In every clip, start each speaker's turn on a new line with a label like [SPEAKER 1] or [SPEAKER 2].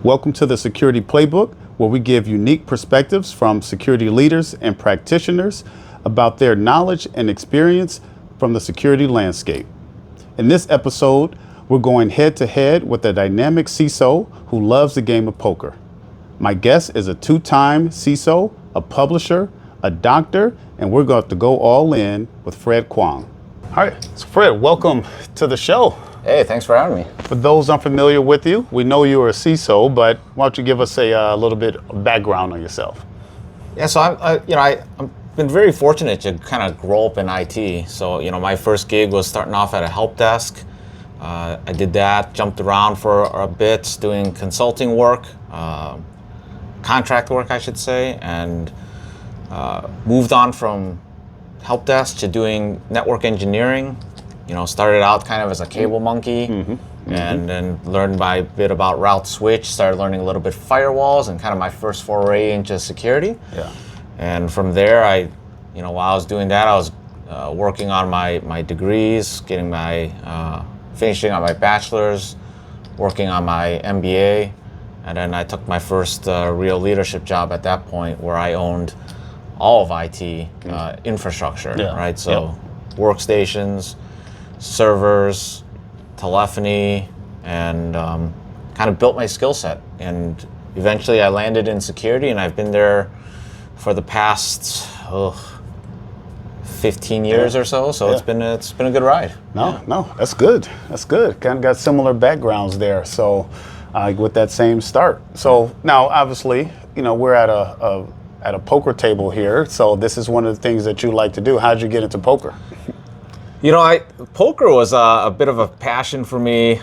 [SPEAKER 1] Welcome to the Security Playbook, where we give unique perspectives from security leaders and practitioners about their knowledge and experience from the security landscape. In this episode, we're going head to head with a dynamic CISO who loves the game of poker. My guest is a two-time CISO, a publisher, a doctor, and we're going to go all in with Fred Kwong. All right, so Fred, welcome to the show.
[SPEAKER 2] Hey, thanks for having me.
[SPEAKER 1] For those unfamiliar with you, we know you are a CISO, but why don't you give us a little bit of background on yourself?
[SPEAKER 2] Yeah, so I've been very fortunate to kind of grow up in IT. So, my first gig was starting off at a help desk. I did that, jumped around for a bit, doing consulting work, contract work, I should say, and moved on from help desk to doing network engineering. Started out kind of as a cable monkey, and then learned a bit about route switch, started learning a little bit firewalls, and kind of my first foray into security.
[SPEAKER 1] Yeah.
[SPEAKER 2] And from there, while I was doing that, I was working on my degrees, finishing on my bachelor's, working on my MBA, and then I took my first real leadership job at that point, where I owned all of IT infrastructure, right? So workstations, servers, telephony, and kind of built my skill set. And eventually I landed in security, and I've been there for the past 15 years or so. So it's been a good ride.
[SPEAKER 1] No, that's good. That's good. Kind of got similar backgrounds there. So with that same start. So now, obviously, we're at a poker table here. So this is one of the things that you like to do. How'd you get into poker?
[SPEAKER 2] Poker was a bit of a passion for me.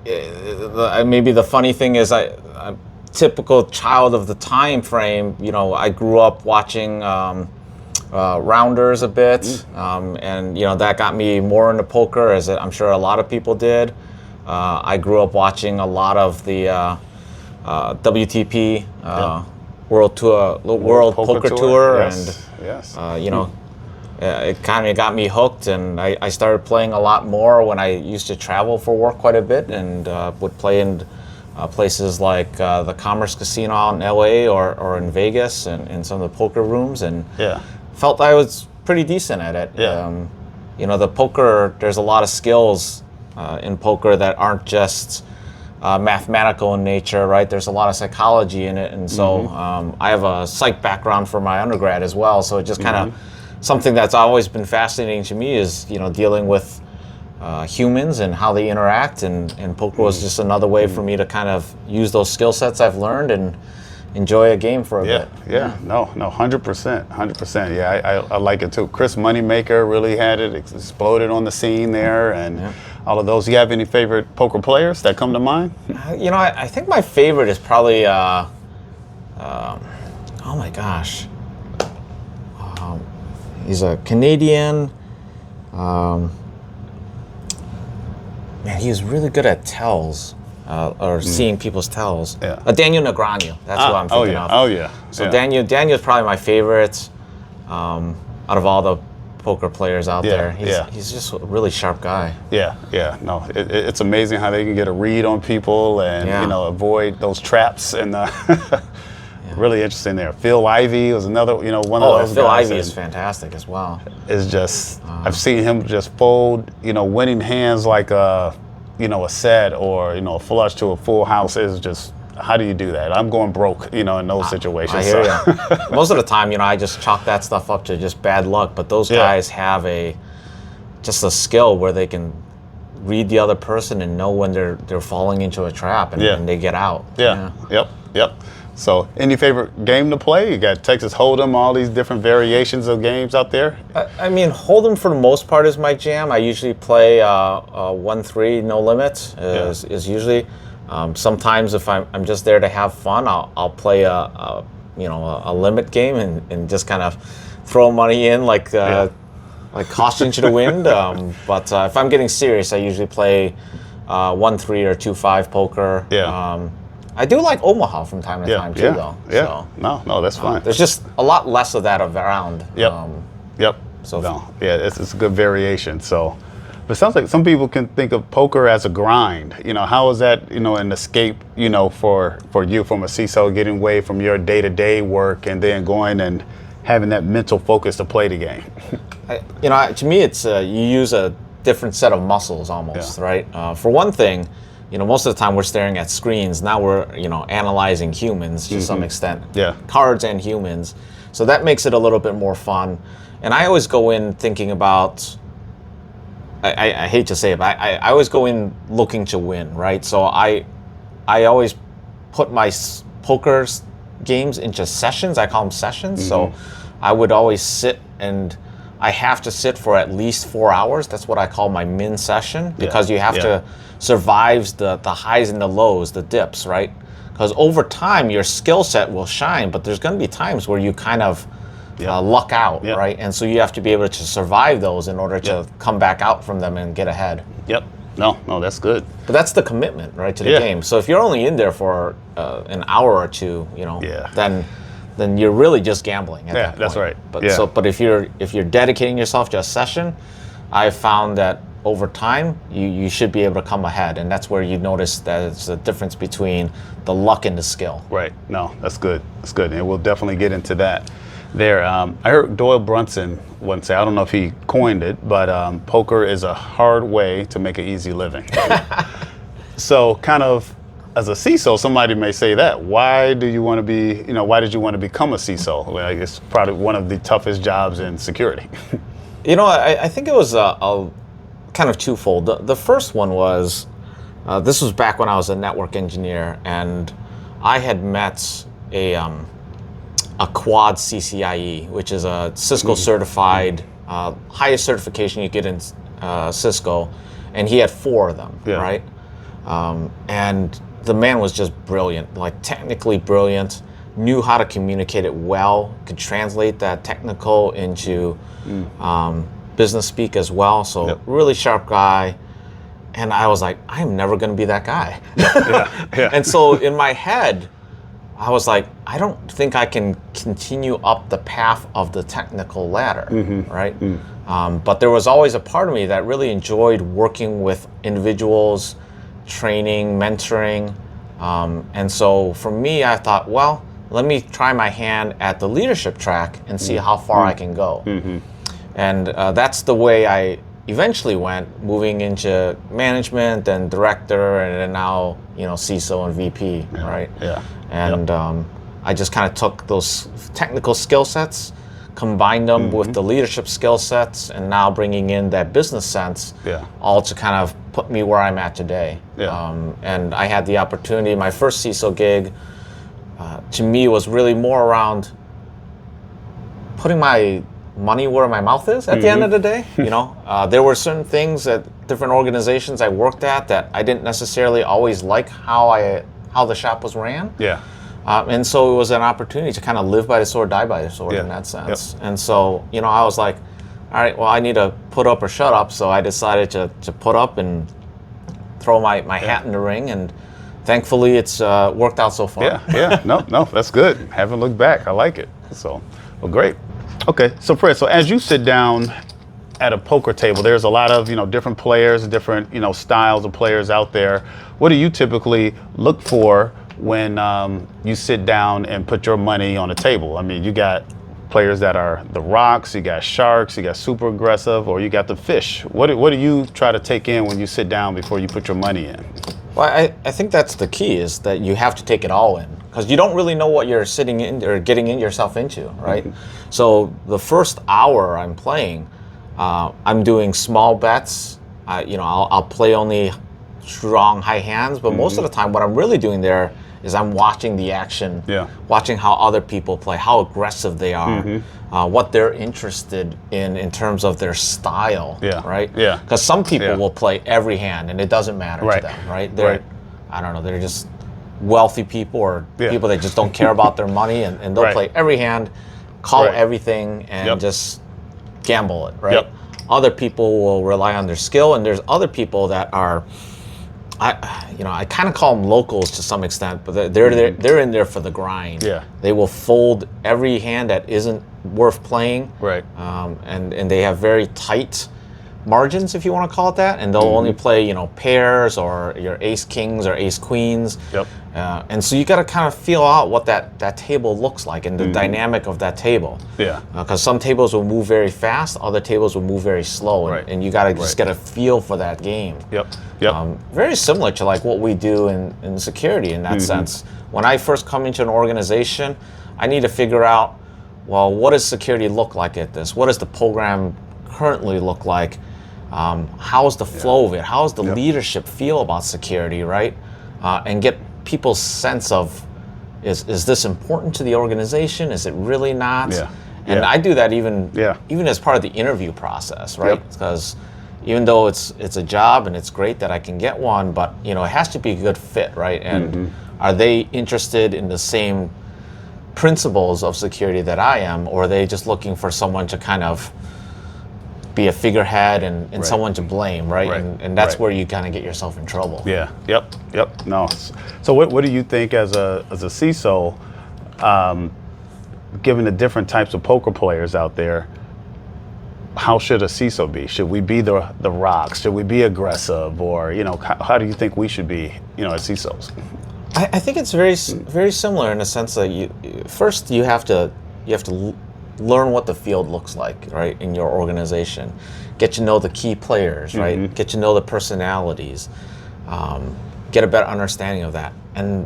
[SPEAKER 2] Maybe the funny thing is I'm a typical child of the time frame. I grew up watching Rounders a bit, and that got me more into poker, as I'm sure a lot of people did. I grew up watching a lot of the WTP, World Poker Tour, and it kind of got me hooked, and I started playing a lot more when I used to travel for work quite a bit, and would play in places like the Commerce Casino out in LA or in Vegas, and in some of the poker rooms, and felt I was pretty decent at it. The poker, there's a lot of skills in poker that aren't just mathematical in nature, right? There's a lot of psychology in it, and so I have a psych background for my undergrad as well, so it just kind of something that's always been fascinating to me is, dealing with humans and how they interact, and poker was just another way for me to kind of use those skill sets I've learned and enjoy a game for a bit.
[SPEAKER 1] No, 100%. Yeah, I like it too. Chris Moneymaker really had it, exploded on the scene there, and all of those. Do you have any favorite poker players that come to mind?
[SPEAKER 2] I think my favorite is probably, oh my gosh. He's a Canadian. Man, he was really good at tells, or seeing people's tells. Daniel Negreanu, that's who I'm thinking of.
[SPEAKER 1] Oh yeah.
[SPEAKER 2] So Daniel's probably my favorite out of all the poker players out there. He's just a really sharp guy.
[SPEAKER 1] No, it's amazing how they can get a read on people and avoid those traps and. Really interesting there. Phil Ivey was another, one of those
[SPEAKER 2] Phil
[SPEAKER 1] guys.
[SPEAKER 2] Ivey is fantastic as well.
[SPEAKER 1] It's just, I've seen him just fold, winning hands like a set or, a flush to a full house is just, how do you do that? I'm going broke, in those situations.
[SPEAKER 2] I hear you. Most of the time, I just chalk that stuff up to just bad luck, but those guys have just a skill where they can read the other person and know when they're falling into a trap and they get out.
[SPEAKER 1] Yep. So, any favorite game to play? You got Texas Hold'em, all these different variations of games out there.
[SPEAKER 2] Hold'em for the most part is my jam. I usually play 1-3 no limit is usually. Sometimes if I'm just there to have fun, I'll play a limit game and just kind of throw money in like caution to the wind. But if I'm getting serious, I usually play 1-3 or 2-5 poker. I do like Omaha from time to time too, though.
[SPEAKER 1] So, no, that's fine.
[SPEAKER 2] There's just a lot less of that around.
[SPEAKER 1] So it's a good variation. So But it sounds like some people can think of poker as a grind. How is that, an escape, for you from a CISO, getting away from your day-to-day work and then going and having that mental focus to play the game?
[SPEAKER 2] To me, it's you use a different set of muscles almost, right? For one thing, most of the time we're staring at screens. Now we're, analyzing humans to some extent.
[SPEAKER 1] Yeah.
[SPEAKER 2] Cards and humans. So that makes it a little bit more fun. And I always go in thinking about, I hate to say it, but I always go in looking to win, right? So I always put my poker games into sessions. I call them sessions. So I would always sit, and I have to sit for at least 4 hours. That's what I call my min session, because you have to survive the highs and the lows, the dips, right? Because over time, your skill set will shine, but there's going to be times where you kind of luck out, right? And so you have to be able to survive those in order to come back out from them and get ahead.
[SPEAKER 1] Yep. No, that's good.
[SPEAKER 2] But that's the commitment, right, to the game. So if you're only in there for an hour or two, then you're really just gambling at that point.
[SPEAKER 1] That's right.
[SPEAKER 2] But if you're dedicating yourself to a session, I've found that over time you should be able to come ahead, and that's where you notice that it's a difference between the luck and the skill.
[SPEAKER 1] Right. No, that's good. That's good, and we'll definitely get into that. There, I heard Doyle Brunson once say, I don't know if he coined it, but poker is a hard way to make an easy living. So kind of as a CISO, somebody may say that. Why do you want to be, why did you want to become a CISO? Like, it's probably one of the toughest jobs in security.
[SPEAKER 2] I think it was a kind of twofold. The first one was, this was back when I was a network engineer, and I had met a quad CCIE, which is a Cisco certified, highest certification you get in Cisco, and he had 4 of them, right? And the man was just brilliant, like technically brilliant, knew how to communicate it well, could translate that technical into business speak as well. So really sharp guy. And I was like, I'm never going to be that guy. And so in my head, I was like, I don't think I can continue up the path of the technical ladder, right? But there was always a part of me that really enjoyed working with individuals, training, mentoring. And so for me, I thought, well, let me try my hand at the leadership track and see how far I can go. And that's the way I eventually went, moving into management and director, and then now, CISO and VP, right? And I just kind of took those technical skill sets, combined them with the leadership skill sets, and now bringing in that business sense, all to kind of put me where I'm at today. And I had the opportunity, my first CISO gig, to me was really more around putting my money where my mouth is at the end of the day. There were certain things at different organizations I worked at that I didn't necessarily always like how the shop was ran. And so it was an opportunity to kind of live by the sword, die by the sword in that sense. And so, I was like, all right, well, I need to put up or shut up. So I decided to put up and throw my hat in the ring, and thankfully it's worked out so far.
[SPEAKER 1] No, that's good. Haven't looked back. I like it. So, well, great. Okay, so Fred, so as you sit down at a poker table, there's a lot of, different players, different, styles of players out there. What do you typically look for when you sit down and put your money on a table? I mean, you got players that are the rocks, you got sharks, you got super aggressive, or you got the fish. What do you try to take in when you sit down before you put your money in?
[SPEAKER 2] Well, I think that's the key, is that you have to take it all in, because you don't really know what you're sitting in or getting yourself into, right? So the first hour I'm playing, I'm doing small bets. I'll play only strong high hands, but most of the time what I'm really doing there is I'm watching the action, watching how other people play, how aggressive they are, what they're interested in terms of their style, right? Because some people will play every hand and it doesn't matter to them, right? I don't know, they're just wealthy people or people that just don't care about their money, and they'll play every hand, call everything, and just gamble it, right? Other people will rely on their skill, and there's other people that are, I kind of call them locals to some extent, but they're in there for the grind. They will fold every hand that isn't worth playing. And they have very tight margins, if you want to call it that, and they'll only play, you know, pairs or your ace kings or ace queens.
[SPEAKER 1] Yep.
[SPEAKER 2] And so you got to kind of feel out what that table looks like and the dynamic of that table.
[SPEAKER 1] Yeah.
[SPEAKER 2] Because some tables will move very fast, other tables will move very slow,
[SPEAKER 1] Right.
[SPEAKER 2] and you got to just get a feel for that game.
[SPEAKER 1] Yep. Yep.
[SPEAKER 2] Very similar to like what we do in security in that sense. When I first come into an organization, I need to figure out, well, what does security look like at this? What does the program currently look like? How's the flow of it? How's the leadership feel about security, right? And get people's sense of, is this important to the organization? Is it really not?
[SPEAKER 1] Yeah.
[SPEAKER 2] And I do that even
[SPEAKER 1] Yeah.
[SPEAKER 2] as part of the interview process, right? Because even though it's a job and it's great that I can get one, but you know, it has to be a good fit, right? And are they interested in the same principles of security that I am, or are they just looking for someone to kind of be a figurehead and someone to blame, right? And that's where you kind of get yourself in trouble.
[SPEAKER 1] Yeah. Yep. Yep. No. So what do you think as a CISO, given the different types of poker players out there, how should a CISO be? Should we be the rocks? Should we be aggressive? Or, you know, how do you think we should be, you know, as CISOs?
[SPEAKER 2] I think it's very similar in the sense that you have to learn what the field looks like, right, in your organization. Get to know the key players, right? Get to know the personalities. Get a better understanding of that, and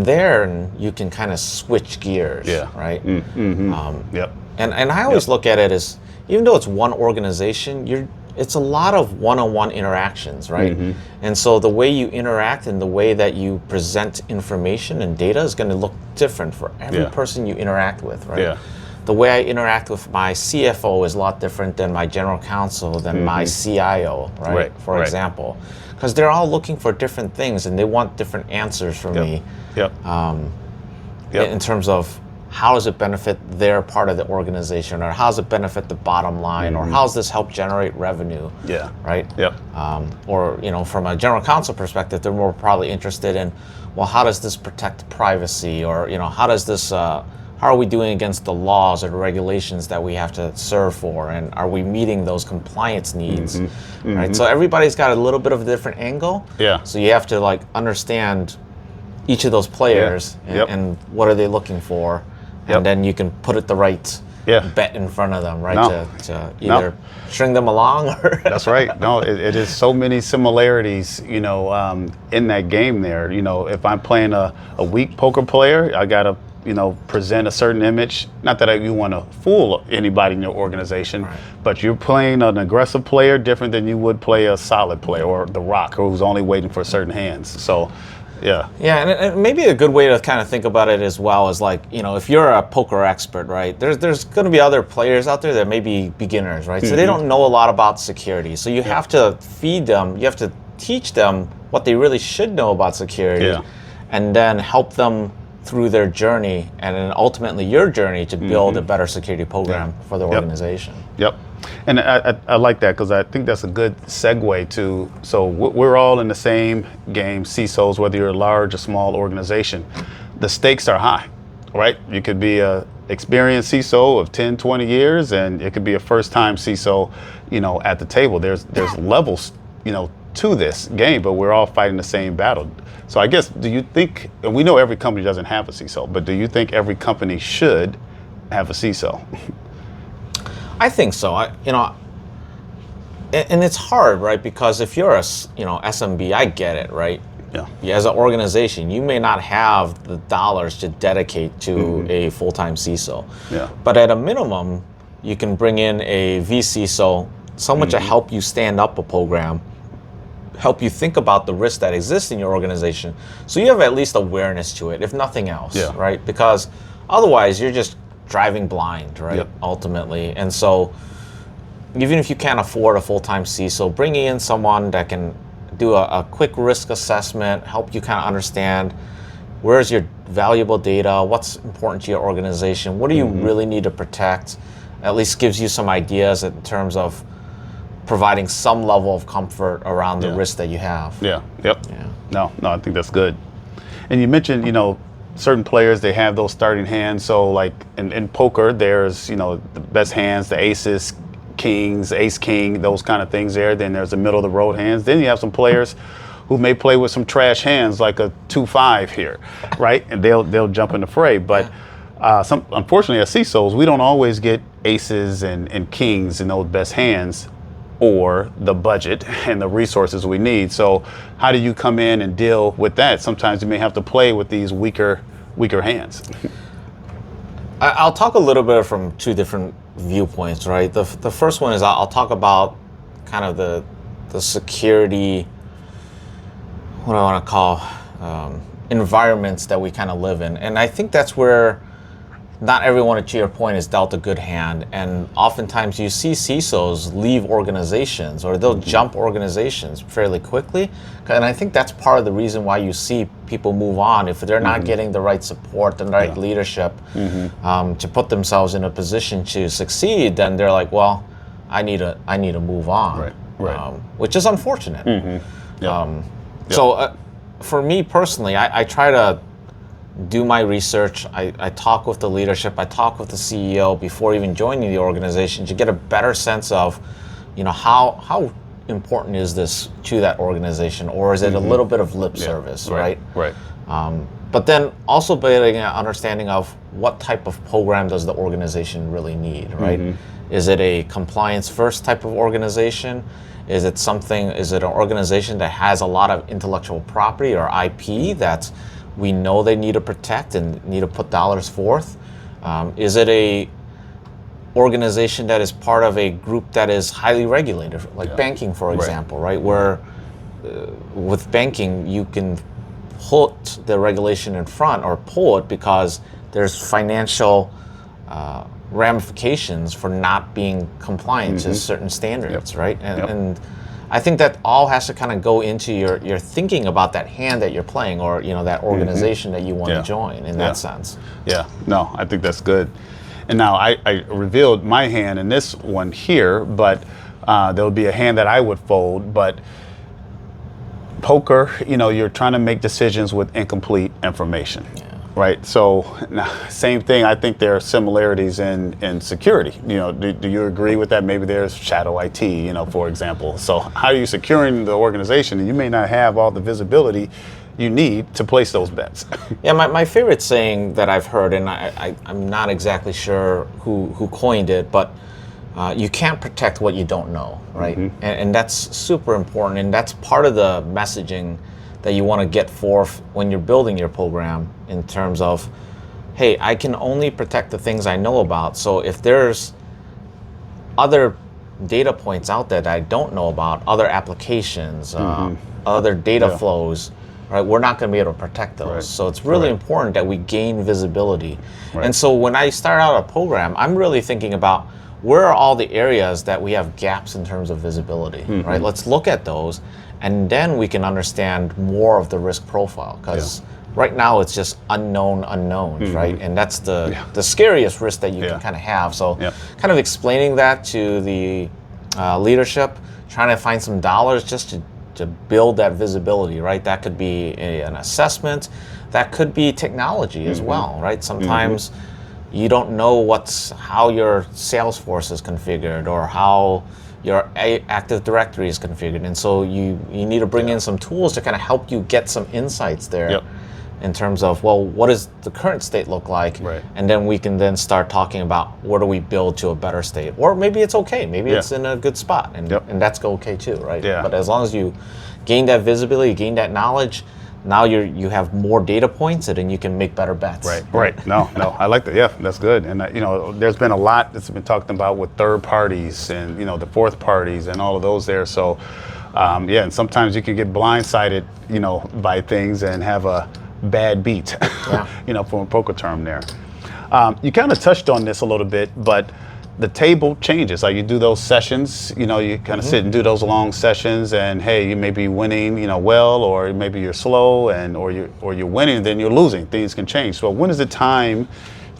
[SPEAKER 2] there you can kind of switch gears, right?
[SPEAKER 1] Yep.
[SPEAKER 2] And I always look at it as, even though it's one organization, it's a lot of one-on-one interactions, right? And so the way you interact and the way that you present information and data is going to look different for every person you interact with, right?
[SPEAKER 1] Yeah.
[SPEAKER 2] The way I interact with my CFO is a lot different than my general counsel, than my CIO, right? For example, because they're all looking for different things and they want different answers from me. In terms of, how does it benefit their part of the organization, or how does it benefit the bottom line, or how does this help generate revenue? Right. Or, you know, from a general counsel perspective, they're more probably interested in, well, how does this protect privacy, or, you know, how does this how are we doing against the laws or the regulations that we have to serve for, and are we meeting those compliance needs? Right. So everybody's got a little bit of a different angle. So you have to like understand each of those players and what are they looking for. And then you can put it the right bet in front of them, right? To either string them along or...
[SPEAKER 1] That's right. No, it is so many similarities, you know, in that game there. You know, if I'm playing a weak poker player, I got to, you know, present a certain image. Not that you want to fool anybody in your organization, but you're playing an aggressive player different than you would play a solid player or the rock who's only waiting for certain hands. So... Yeah,
[SPEAKER 2] and maybe a good way to kind of think about it as well is like, you know, if you're a poker expert, right, there's going to be other players out there that may be beginners, right? So they don't know a lot about security. So you have to feed them, you have to teach them what they really should know about security, and then help them through their journey, and then ultimately your journey to build a better security program for the organization.
[SPEAKER 1] And I like that, because I think that's a good segue to, so we're all in the same game, CISOs, whether you're a large or small organization. The stakes are high, right? You could be a experienced CISO of 10, 20 years, and it could be a first-time CISO, you know, at the table. There's levels, you know, to this game, but we're all fighting the same battle. So I guess, do you think, and we know every company doesn't have a CISO, but do you think every company should have a CISO?
[SPEAKER 2] I think so. You know, and it's hard, right? Because if you're a, you know, SMB, I get it, right? As an organization, you may not have the dollars to dedicate to a full-time CISO. But at a minimum, you can bring in a vCISO, someone to help you stand up a program, help you think about the risks that exist in your organization, so you have at least awareness to it, if nothing else, right? Because otherwise, you're just driving blind, right? Ultimately. And so even if you can't afford a full-time CISO, bringing in someone that can do a quick risk assessment, help you kind of understand where's your valuable data, what's important to your organization, what do you really need to protect, at least gives you some ideas in terms of providing some level of comfort around the risk that you have. No, I think that's good. And you mentioned, you know, certain players, they have those starting hands. So like in poker, there's, you know, the best hands, the aces,
[SPEAKER 1] kings, ace king, those kind of things there. Then there's the middle of the road hands. Then you have some players who may play with some trash hands like a 2-5 here, right? And they'll jump in the fray. But unfortunately, as CISOs, we don't always get aces and kings in those best hands, or the budget and the resources we need. So how do you come in and deal with that? Sometimes you may have to play with these weaker hands.
[SPEAKER 2] I'll talk a little bit from two different viewpoints, right? The first one is I'll talk about kind of the security, what do I want to call, environments that we kind of live in. And I think that's where not everyone, to your point, is dealt a good hand. And oftentimes you see CISOs leave organizations, or they'll jump organizations fairly quickly. And I think that's part of the reason why you see people move on. If they're not getting the right support and the right leadership to put themselves in a position to succeed, then they're like, well, I need to move on, which is unfortunate. So for me personally, I try to do my research. I talk with the leadership. I talk with the CEO before even joining the organization to get a better sense of, how important is this to that organization, or is it a little bit of lip service, right? But then also getting an understanding of what type of program does the organization really need, right? Is it a compliance first type of organization? Is it an organization that has a lot of intellectual property or IP that we know they need to protect and need to put dollars forth? Is it a organization that is part of a group that is highly regulated, like banking, for example, right? Where with banking, you can put the regulation in front or pull it because there's financial ramifications for not being compliant to certain standards, right? And I think that all has to kind of go into your thinking about that hand that you're playing, or that organization that you want to join in that sense. Yeah,
[SPEAKER 1] no, I think that's good. And now I revealed my hand in this one here, but there would be a hand that I would fold. But poker, you're trying to make decisions with incomplete information. Right. So same thing. I think there are similarities in security. Do you agree with that? Maybe there's shadow IT, for example. So how are you securing the organization? And you may not have all the visibility you need to place those bets.
[SPEAKER 2] Yeah, my favorite saying that I've heard, and I'm not exactly sure who coined it, but you can't protect what you don't know, right? And that's super important. And that's part of the messaging that you want to get forth when you're building your program, in terms of, hey, I can only protect the things I know about. So if there's other data points out there that I don't know about, other applications, other data flows, right, we're not going to be able to protect those. So it's really important that we gain visibility. And so when I start out a program, I'm really thinking about, where are all the areas that we have gaps in terms of visibility, right? Let's look at those, and then we can understand more of the risk profile, because right now it's just unknown unknowns, right? And that's the scariest risk that you can kind of have. So kind of explaining that to the leadership, trying to find some dollars just to build that visibility, right? That could be an assessment, that could be technology as well, right? Sometimes you don't know how your sales force is configured, or how your Active Directory is configured, and so you need to bring in some tools to kind of help you get some insights there, in terms of, well, what does the current state look like, and then we can then start talking about, where do we build to a better state, or maybe it's okay, maybe it's in a good spot, and that's okay too, right? But as long as you gain that visibility, gain that knowledge, now you have more data points, and then you can make better bets.
[SPEAKER 1] Right. No, I like that. Yeah, that's good. And there's been a lot that's been talked about with third parties and the fourth parties and all of those there. So and sometimes you can get blindsided, by things and have a bad beat, for a poker term there. You kind of touched on this a little bit, but the table changes. Like, you do those sessions, you kind of sit and do those long sessions, and hey, you may be winning, well, or maybe you're slow, or you're winning, then you're losing. Things can change. So when is it time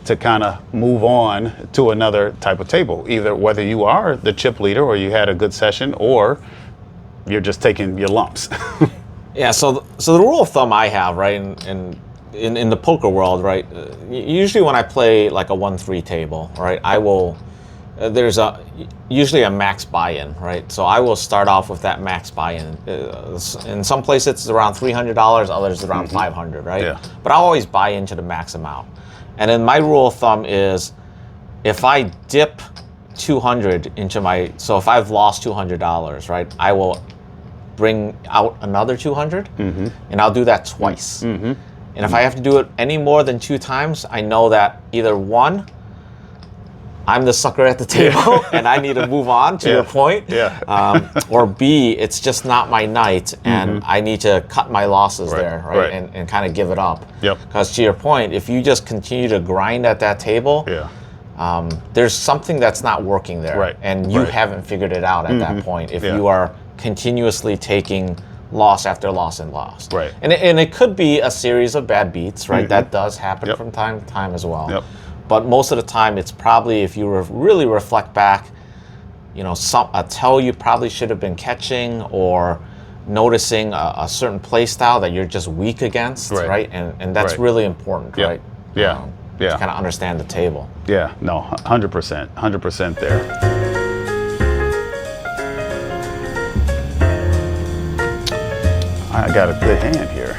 [SPEAKER 1] to kind of move on to another type of table? Either whether you are the chip leader, or you had a good session, or you're just taking your lumps.
[SPEAKER 2] So the rule of thumb I have, right, in the poker world, right, usually when I play like a 1-3 table, right, I will there's usually a max buy-in, right? So I will start off with that max buy-in. In some places it's around $300, others around $500, right?
[SPEAKER 1] Yeah.
[SPEAKER 2] But I always buy into the max amount. And then my rule of thumb is, if I dip 200 into my, so if I've lost $200, right, I will bring out another 200, and I'll do that twice. And if I have to do it any more than 2 times, I know that either one, I'm the sucker at the table and I need to move on, to your point. Or B, it's just not my night and I need to cut my losses there, right? And kind of give it up. Because to your point, if you just continue to grind at that table, there's something that's not working there. And you haven't figured it out at that point if you are continuously taking loss after loss and loss. And it could be a series of bad beats, right? That does happen from time to time as well. But most of the time, it's probably, if you really reflect back, you know, a tell you probably should have been catching, or noticing a certain play style that you're just weak against, right? And that's really important, right? To kind of understand the table.
[SPEAKER 1] No, 100% there. I got a good hand here.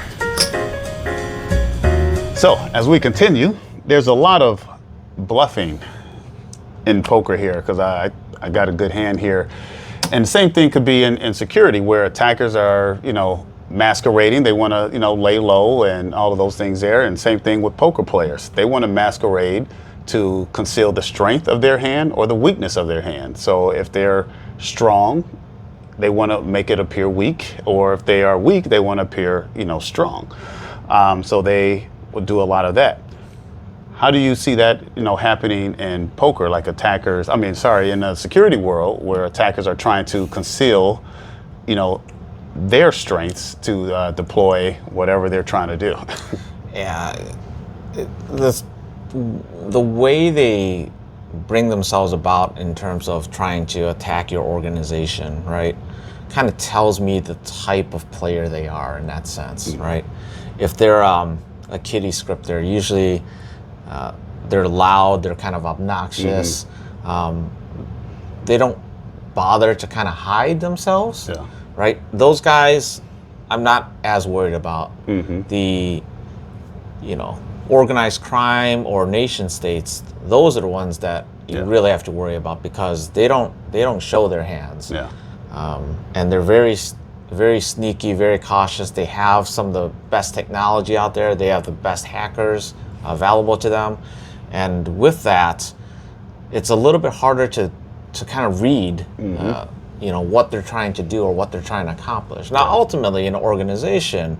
[SPEAKER 1] So as we continue, there's a lot of bluffing in poker here, because I got a good hand here. And the same thing could be in security, where attackers are, you know, masquerading. They want to, you know, lay low and all of those things there. And same thing with poker players. They want to masquerade to conceal the strength of their hand or the weakness of their hand. So if they're strong, they want to make it appear weak, or if they are weak, they want to appear, you know, strong. So they will do a lot of that. How do you see that, you know, happening in poker, like attackers, in the security world, where attackers are trying to conceal, you know, their strengths to deploy whatever they're trying to do?
[SPEAKER 2] The way they bring themselves about in terms of trying to attack your organization, right, kind of tells me the type of player they are in that sense, right? If they're a kiddie scripter, usually they're loud, they're kind of obnoxious. They don't bother to kind of hide themselves, right? Those guys, I'm not as worried about. The, you know, organized crime or nation states, those are the ones that you really have to worry about, because they don't show their hands. And they're very sneaky, very cautious. They have some of the best technology out there. They have the best hackers available to them. And with that, it's a little bit harder to kind of read you know, what they're trying to do or what they're trying to accomplish. Now, ultimately, in an organization,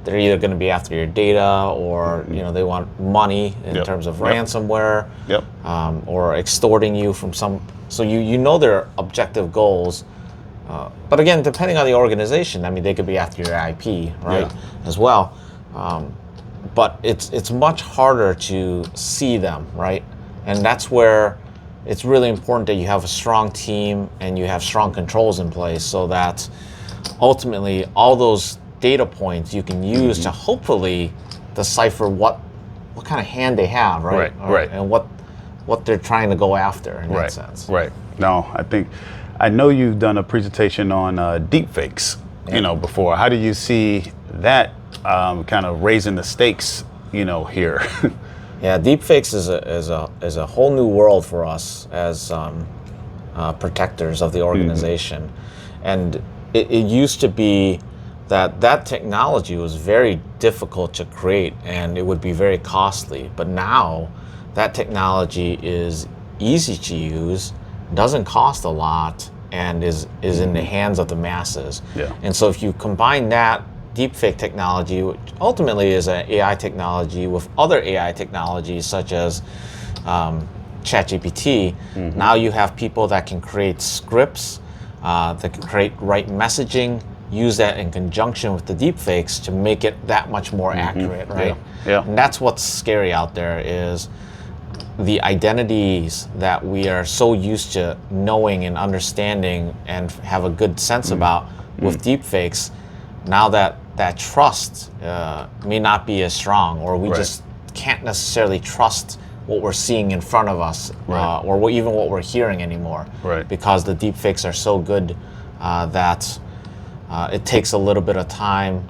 [SPEAKER 2] they're either going to be after your data, or you know, they want money in terms of ransomware, or extorting you from some. So you know their objective goals. But again, depending on the organization, I mean, they could be after your IP, right, as well. But it's much harder to see them, right? And that's where it's really important that you have a strong team and you have strong controls in place, so that ultimately all those data points you can use to hopefully decipher what kind of hand they have, right? And what they're trying to go after in that sense.
[SPEAKER 1] No, I know you've done a presentation on deep fakes, you know, before. How do you see that kind of raising the stakes, you know, here?
[SPEAKER 2] Deepfakes is a whole new world for us as protectors of the organization. And it used to be that technology was very difficult to create and it would be very costly. But now that technology is easy to use, doesn't cost a lot, and is in the hands of the masses. And so if you combine that deepfake technology, which ultimately is an AI technology, with other AI technologies such as ChatGPT, now you have people that can create scripts, that can write messaging, use that in conjunction with the deepfakes to make it that much more accurate, right? And that's what's scary out there, is the identities that we are so used to knowing and understanding and have a good sense about with deepfakes. Now that trust may not be as strong, or we just can't necessarily trust what we're seeing in front of us,
[SPEAKER 1] Right.
[SPEAKER 2] or even what we're hearing anymore.
[SPEAKER 1] Right.
[SPEAKER 2] Because the deepfakes are so good that it takes a little bit of time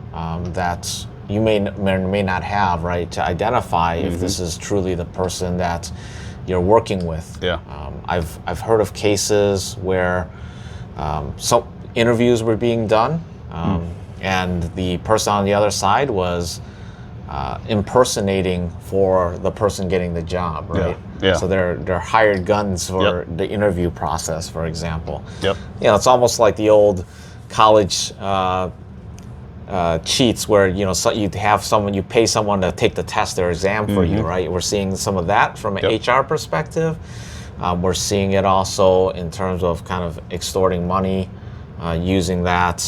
[SPEAKER 2] that you may or may not have, right, to identify if this is truly the person that you're working with.
[SPEAKER 1] Yeah.
[SPEAKER 2] I've heard of cases where some interviews were being done, and the person on the other side was impersonating for the person getting the job, right?
[SPEAKER 1] Yeah.
[SPEAKER 2] So they're hired guns for the interview process, for example.
[SPEAKER 1] Yep.
[SPEAKER 2] You know, it's almost like the old college cheats where, you know, so you pay someone to take the test or exam for you, right? We're seeing some of that from an HR perspective. We're seeing it also in terms of kind of extorting money, using that,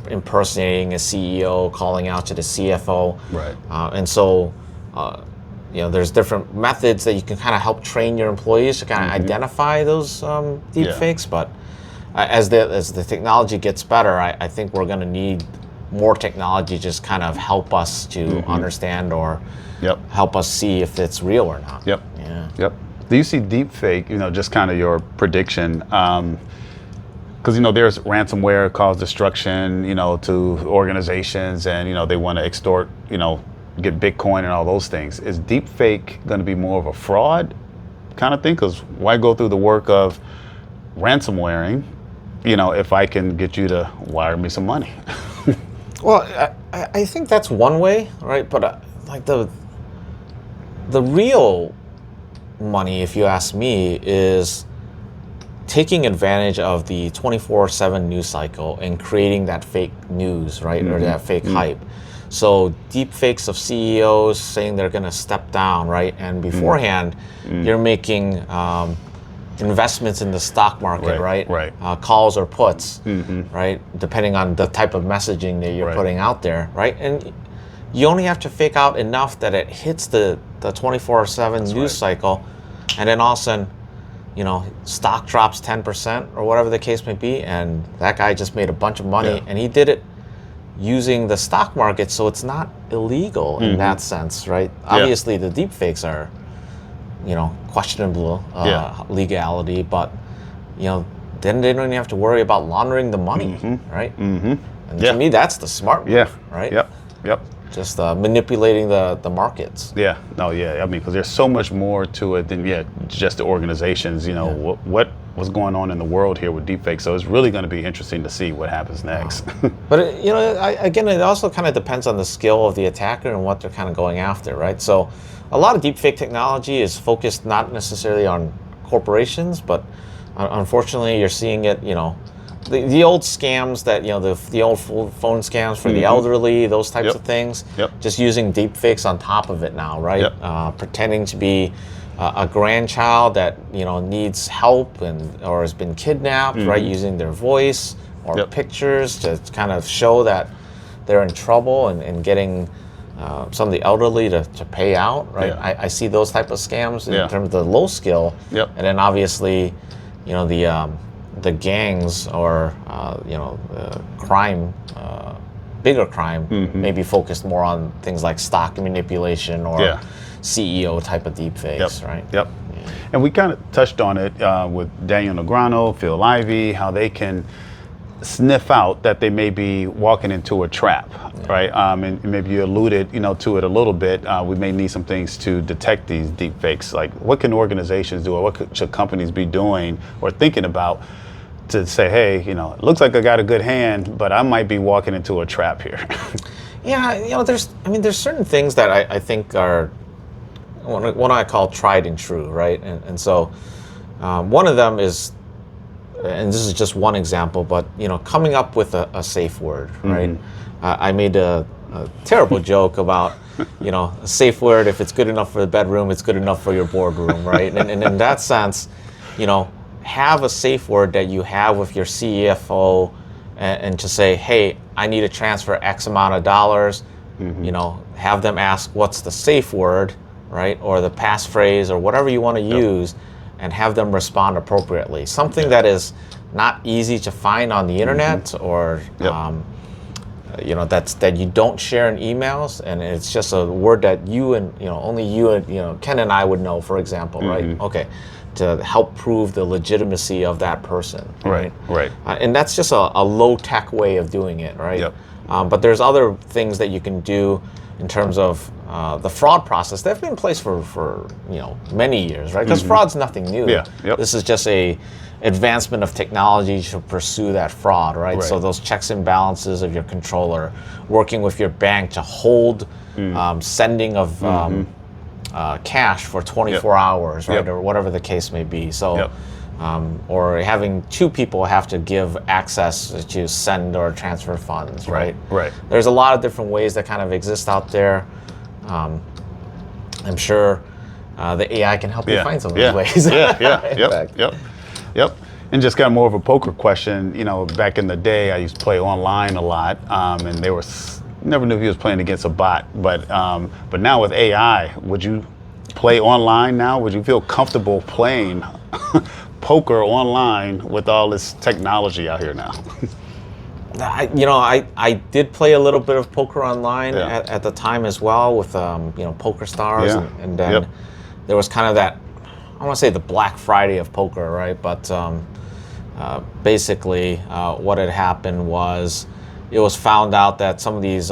[SPEAKER 2] impersonating a CEO, calling out to the CFO.
[SPEAKER 1] Right.
[SPEAKER 2] And so, you know, there's different methods that you can kind of help train your employees to kind of identify those deep fakes. But as the technology gets better, I think we're going to need more technology just kind of help us to understand or help us see if it's real or not.
[SPEAKER 1] Yep.
[SPEAKER 2] Yeah.
[SPEAKER 1] Yep. Do you see deep fake, you know, just kind of your prediction? Because, you know, there's ransomware cause destruction, you know, to organizations, and, you know, they want to extort, you know, get Bitcoin and all those things. Is deep fake going to be more of a fraud kind of thing? Because why go through the work of ransomwaring, you know, if I can get you to wire me some money?
[SPEAKER 2] Well, I think that's one way, right? But like the real money, if you ask me, is taking advantage of the 24/7 news cycle and creating that fake news, right? Or that fake hype. So deep fakes of CEOs saying they're going to step down, right? And beforehand, you're making investments in the stock market, right?
[SPEAKER 1] Right.
[SPEAKER 2] Calls or puts, right? Depending on the type of messaging that you're putting out there, right? And you only have to fake out enough that it hits the 24/7 news cycle, and then all of a sudden, you know, stock drops 10% or whatever the case may be, and that guy just made a bunch of money, and he did it using the stock market, so it's not illegal in that sense, right? Obviously, the deep fakes are, you know, questionable legality, but, you know, then they don't even have to worry about laundering the money, right? And to me, that's the smart move, right?
[SPEAKER 1] Yep.
[SPEAKER 2] Just manipulating the markets.
[SPEAKER 1] Yeah. No. Yeah. I mean, because there's so much more to it than just the organizations. You know, what's going on in the world here with deepfakes. So it's really going to be interesting to see what happens next.
[SPEAKER 2] But you know, again, it also kind of depends on the skill of the attacker and what they're kind of going after, right? So a lot of deepfake technology is focused not necessarily on corporations, but unfortunately, you're seeing it. You know, the old scams that, you know, the old phone scams for the elderly, those types of things. Just using deepfakes on top of it now, right? Pretending to be a grandchild that, you know, needs help or has been kidnapped, right? Using their voice or pictures to kind of show that they're in trouble and getting some of the elderly to pay out, right? I see those type of scams in terms of the low skill, and then obviously, you know, the gangs or you know, crime, bigger crime, maybe focused more on things like stock manipulation or CEO type of deep fakes, right?
[SPEAKER 1] And we kind of touched on it with Daniel Negreanu, Phil Ivey, how they can sniff out that they may be walking into a trap, right? And maybe you alluded, you know, to it a little bit. We may need some things to detect these deep fakes. Like, what can organizations do, or what should companies be doing or thinking about to say, hey, you know, it looks like I got a good hand, but I might be walking into a trap here?
[SPEAKER 2] Yeah, you know, there's certain things that I think are what I call tried and true, right? And so one of them is, and this is just one example, but, you know, coming up with a safe word, right? I made a terrible joke about, you know, a safe word, if it's good enough for the bedroom, it's good enough for your boardroom, right? And in that sense, you know, have a safe word that you have with your CFO and to say, hey, I need to transfer X amount of dollars, you know, have them ask what's the safe word, right? Or the passphrase or whatever you want to use, and have them respond appropriately. Something that is not easy to find on the internet or that you don't share in emails, and it's just a word that you and only you and Ken and I would know, for example, right? Okay, to help prove the legitimacy of that person, right?
[SPEAKER 1] Right.
[SPEAKER 2] And that's just a low tech way of doing it, right?
[SPEAKER 1] Yep.
[SPEAKER 2] But there's other things that you can do in terms of the fraud process. They've been in place for many years, right? Because fraud's nothing new.
[SPEAKER 1] Yeah. Yep.
[SPEAKER 2] This is just a advancement of technology to pursue that fraud, right? So those checks and balances of your controller, working with your bank to hold sending of cash for 24 hours, right? Or whatever the case may be. So, or having two people have to give access to send or transfer funds, right?
[SPEAKER 1] Right.
[SPEAKER 2] There's a lot of different ways that kind of exist out there. I'm sure the AI can help you find some of these ways.
[SPEAKER 1] Yep. And just got more of a poker question. Back in the day, I used to play online a lot, and they were never knew if he was playing against a bot. But now with AI, would you play online now? Would you feel comfortable playing poker online with all this technology out here now?
[SPEAKER 2] I did play a little bit of poker online at the time as well with Poker Stars, and then there was kind of that, I want to say the Black Friday of poker, right? But basically what had happened was it was found out that some of these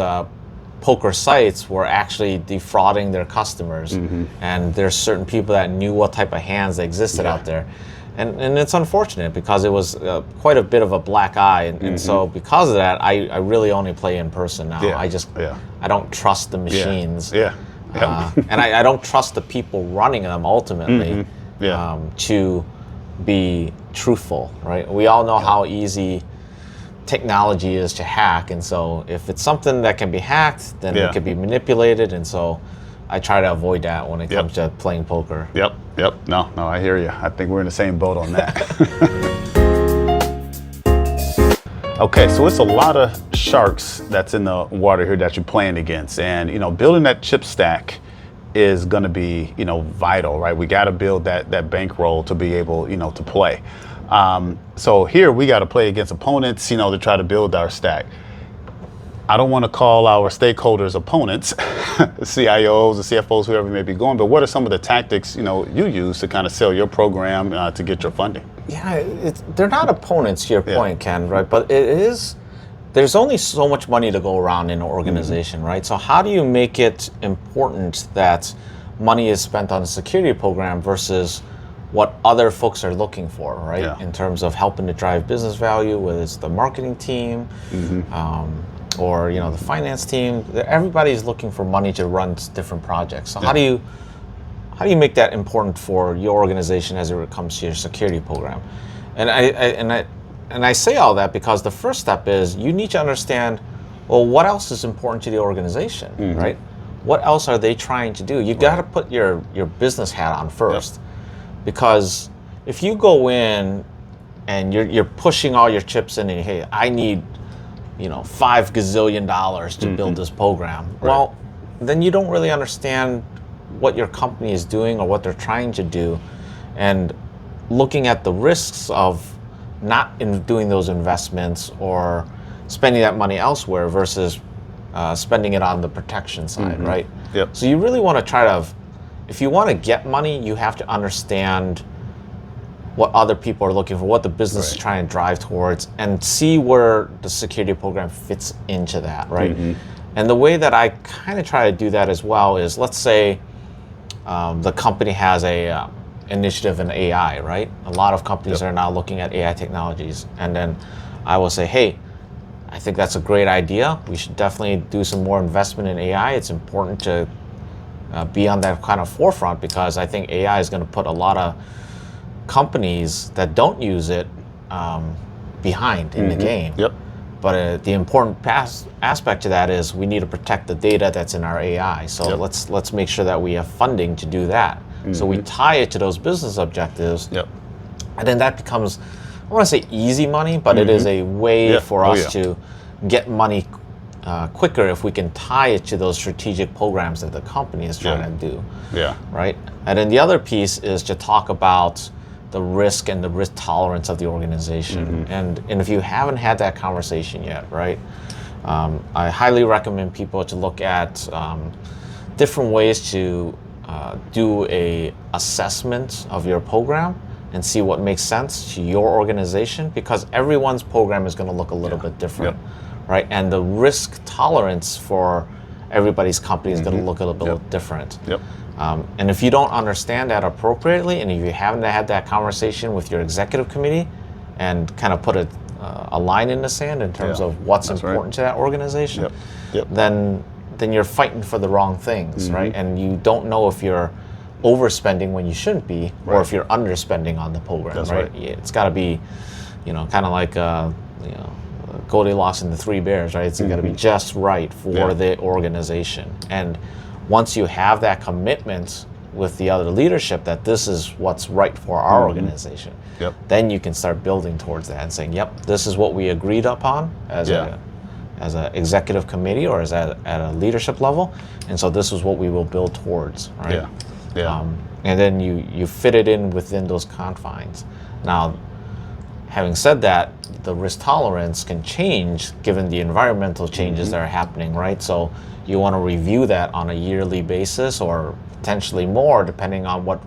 [SPEAKER 2] poker sites were actually defrauding their customers, and there's certain people that knew what type of hands that existed out there. And it's unfortunate because it was quite a bit of a black eye, and so because of that, I really only play in person now. I don't trust the machines, and I don't trust the people running them ultimately to be truthful, right? We all know how easy technology is to hack, and so if it's something that can be hacked, then it can be manipulated, and so I try to avoid that when it comes to playing poker.
[SPEAKER 1] Yep. No, I hear you. I think we're in the same boat on that. Okay, so it's a lot of sharks that's in the water here that you're playing against, and building that chip stack is going to be vital, right? We got to build that bankroll to be able to play. So here we got to play against opponents, to try to build our stack. I don't want to call our stakeholders opponents, CIOs or CFOs, whoever may be going, but what are some of the tactics you use to kind of sell your program to get your funding?
[SPEAKER 2] Yeah, they're not opponents to your point, Ken, right? But there's only so much money to go around in an organization, right? So how do you make it important that money is spent on a security program versus what other folks are looking for, right? In terms of helping to drive business value, whether it's the marketing team, or the finance team. Everybody's looking for money to run different projects. So how do you make that important for your organization as it comes to your security program? And I say all that because the first step is you need to understand, well, what else is important to the organization, right? What else are they trying to do? You got to put your business hat on first, because if you go in and you're pushing all your chips in and hey, I need $5 gazillion to build this program. Well, then you don't really understand what your company is doing or what they're trying to do, and looking at the risks of not doing those investments or spending that money elsewhere versus spending it on the protection side, right? So you really want to try to, if you want to get money, you have to understand what other people are looking for, what the business is trying to drive towards, and see where the security program fits into that, right? And the way that I kind of try to do that as well is, let's say the company has a initiative in AI, right? A lot of companies are now looking at AI technologies, and then I will say, hey, I think that's a great idea. We should definitely do some more investment in AI. It's important to be on that kind of forefront, because I think AI is going to put a lot of companies that don't use it behind in the game. But the important aspect to that is we need to protect the data that's in our AI. So let's make sure that we have funding to do that. So we tie it to those business objectives, and then that becomes, I want to say easy money, but it is a way for us to get money quicker if we can tie it to those strategic programs that the company is trying to do. Right. And then the other piece is to talk about the risk and the risk tolerance of the organization. And if you haven't had that conversation yet, right, I highly recommend people to look at different ways to do a assessment of your program and see what makes sense to your organization, because everyone's program is going to look a little bit different, right? And the risk tolerance for everybody's company is going to look a little bit different. And if you don't understand that appropriately, and if you haven't had that conversation with your executive committee and kind of put a line in the sand in terms of what's important to that organization, then you're fighting for the wrong things, right? And you don't know if you're overspending when you shouldn't be, or if you're underspending on the program, right? It's got to be, kind of like, Goldilocks and the Three Bears, right? It's got to be just right for the organization. And once you have that commitment with the other leadership that this is what's right for our organization, then you can start building towards that and saying, yep, this is what we agreed upon as an executive committee or at a leadership level, and so this is what we will build towards, right? And then you fit it in within those confines. Now, having said that, the risk tolerance can change given the environmental changes that are happening, right? So you want to review that on a yearly basis, or potentially more, depending on what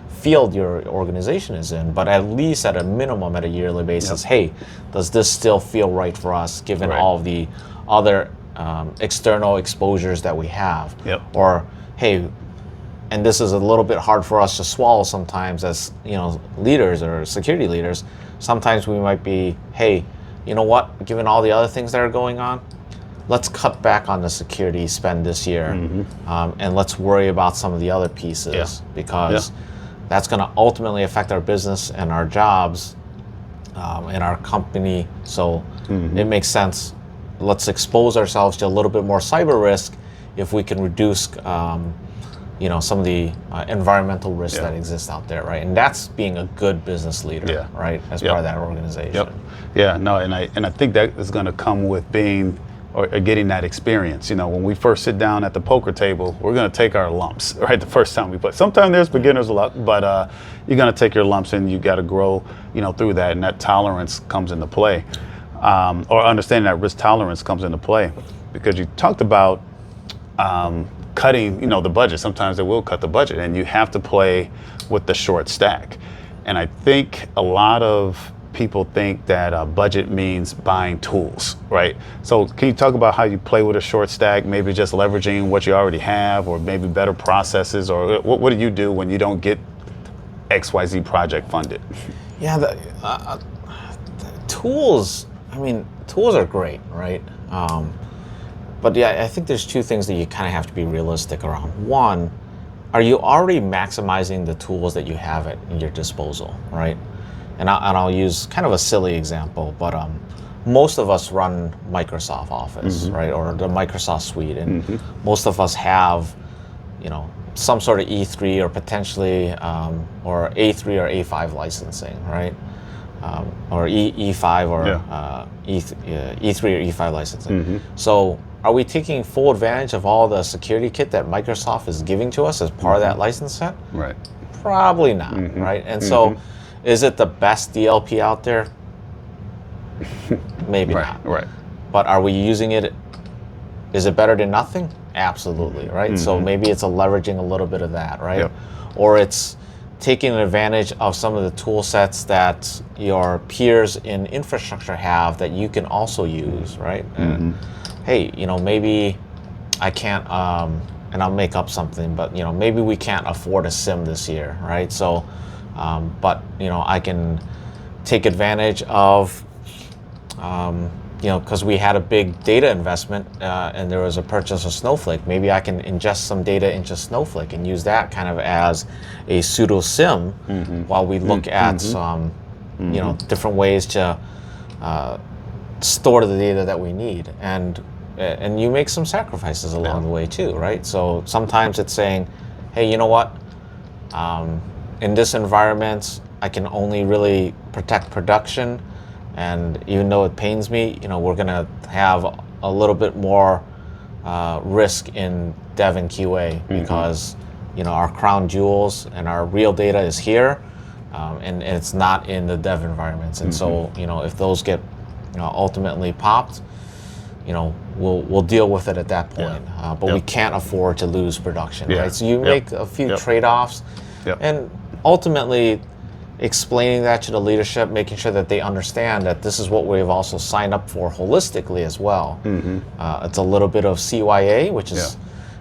[SPEAKER 2] field your organization is in, but at least at a minimum at a yearly basis, hey, does this still feel right for us given all of the other external exposures that we have? Or, hey, and this is a little bit hard for us to swallow sometimes as leaders or security leaders. Sometimes we might be, hey, you know what, given all the other things that are going on, let's cut back on the security spend this year, and let's worry about some of the other pieces, because that's going to ultimately affect our business and our jobs and our company. So it makes sense. Let's expose ourselves to a little bit more cyber risk if we can reduce some of the environmental risks that exist out there, right? And that's being a good business leader, right, as part of that organization.
[SPEAKER 1] No, and I think that is going to come with being or getting that experience. When we first sit down at the poker table, we're going to take our lumps, right? The first time we play. Sometimes there's beginner's luck, but you're going to take your lumps, and you got to grow, through that, and that tolerance comes into play, or understanding that risk tolerance comes into play, because you talked about cutting, the budget. Sometimes they will cut the budget, and you have to play with the short stack. And I think a lot of people think that budget means buying tools, right? So can you talk about how you play with a short stack, maybe just leveraging what you already have, or maybe better processes, or what do you do when you don't get XYZ project funded?
[SPEAKER 2] The tools, tools are great, right? But I think there's two things that you kind of have to be realistic around. One, are you already maximizing the tools that you have at your disposal, right? And I'll use kind of a silly example, but most of us run Microsoft Office, right, or the Microsoft Suite, and most of us have, some sort of E3 or potentially or A3 or A5 licensing, right, or E5 or E3 or E5 licensing. So are we taking full advantage of all the security kit that Microsoft is giving to us as part of that license set?
[SPEAKER 1] Right.
[SPEAKER 2] Probably not, right? And so, is it the best DLP out there? Maybe not.
[SPEAKER 1] Right.
[SPEAKER 2] But are we using it? Is it better than nothing? Absolutely, right? So maybe it's leveraging a little bit of that, right? Or it's taking advantage of some of the tool sets that your peers in infrastructure have that you can also use, right? And hey, maybe I can't, and I'll make up something, but maybe we can't afford a SIM this year, right? So, but I can take advantage of, because we had a big data investment and there was a purchase of Snowflake. Maybe I can ingest some data into Snowflake and use that kind of as a pseudo SIM while we look at some, different ways to store the data that we need. And you make some sacrifices along the way too, right? So sometimes it's saying, hey, you know what? In this environment, I can only really protect production, and even though it pains me, we're gonna have a little bit more risk in dev and QA because our crown jewels and our real data is here, and it's not in the dev environments. And so if those get ultimately popped, we'll deal with it at that point. But we can't afford to lose production, right? So you make a few trade-offs, and ultimately explaining that to the leadership, making sure that they understand that this is what we've also signed up for holistically as well. It's a little bit of CYA, which is,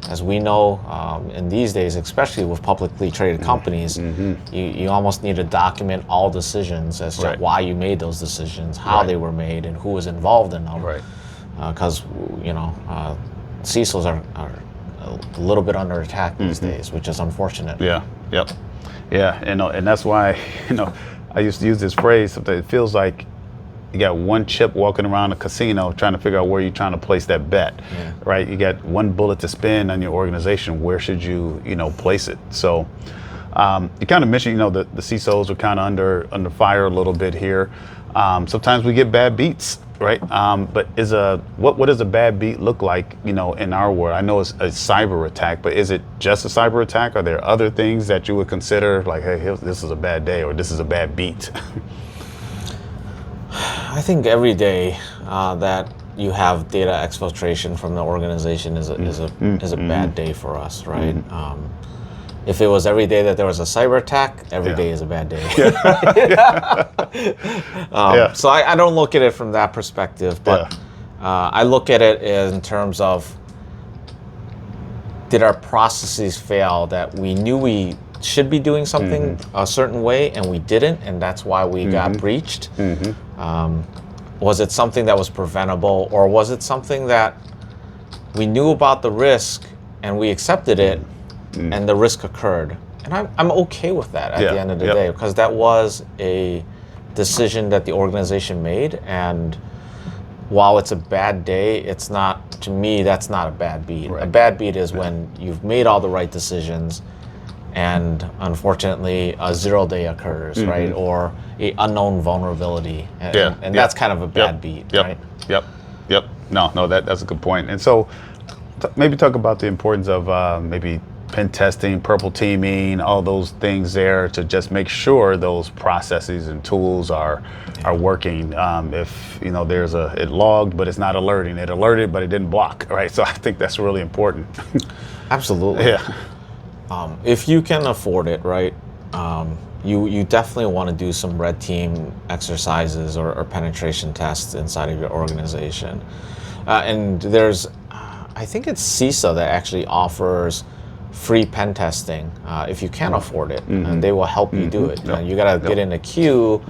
[SPEAKER 2] as we know, in these days, especially with publicly traded companies, you almost need to document all decisions as to why you made those decisions, how they were made, and who was involved in them. Because CISOs are a little bit under attack these days, which is unfortunate.
[SPEAKER 1] And that's why, I used to use this phrase. It feels like you got one chip walking around a casino trying to figure out where you're trying to place that bet, right? You got one bullet to spin on your organization. Where should you, place it? So you kind of mentioned, the CISOs are kind of under fire a little bit here. Sometimes we get bad beats, right? But what does a bad beat look like, in our world? I know it's a cyber attack, but is it just a cyber attack? Are there other things that you would consider like, hey, this is a bad day, or this is a bad beat?
[SPEAKER 2] I think every day that you have data exfiltration from the organization is a bad day for us, right? If it was every day that there was a cyber attack, every day is a bad day. So I don't look at it from that perspective, but I look at it in terms of, did our processes fail that we knew we should be doing something a certain way and we didn't, and that's why we got breached? Was it something that was preventable, or was it something that we knew about the risk and we accepted it and the risk occurred? And I'm okay with that at the end of the day, because that was a decision that the organization made. And while it's a bad day, it's not, to me, that's not a bad beat. A bad beat is when you've made all the right decisions and unfortunately a 0 day occurs, right? Or a unknown vulnerability. And that's kind of a bad beat, right?
[SPEAKER 1] No, that's a good point. And so maybe talk about the importance of maybe pen testing, purple teaming, all those things there to just make sure those processes and tools are working. If there's it logged but it's not alerting, it alerted but it didn't block, right? So I think that's really important.
[SPEAKER 2] Absolutely. If you can afford it, right, you definitely want to do some red team exercises or penetration tests inside of your organization. And there's, I think it's CISA that actually offers free pen testing if you can afford it, and they will help you do it. You got to get in a queue,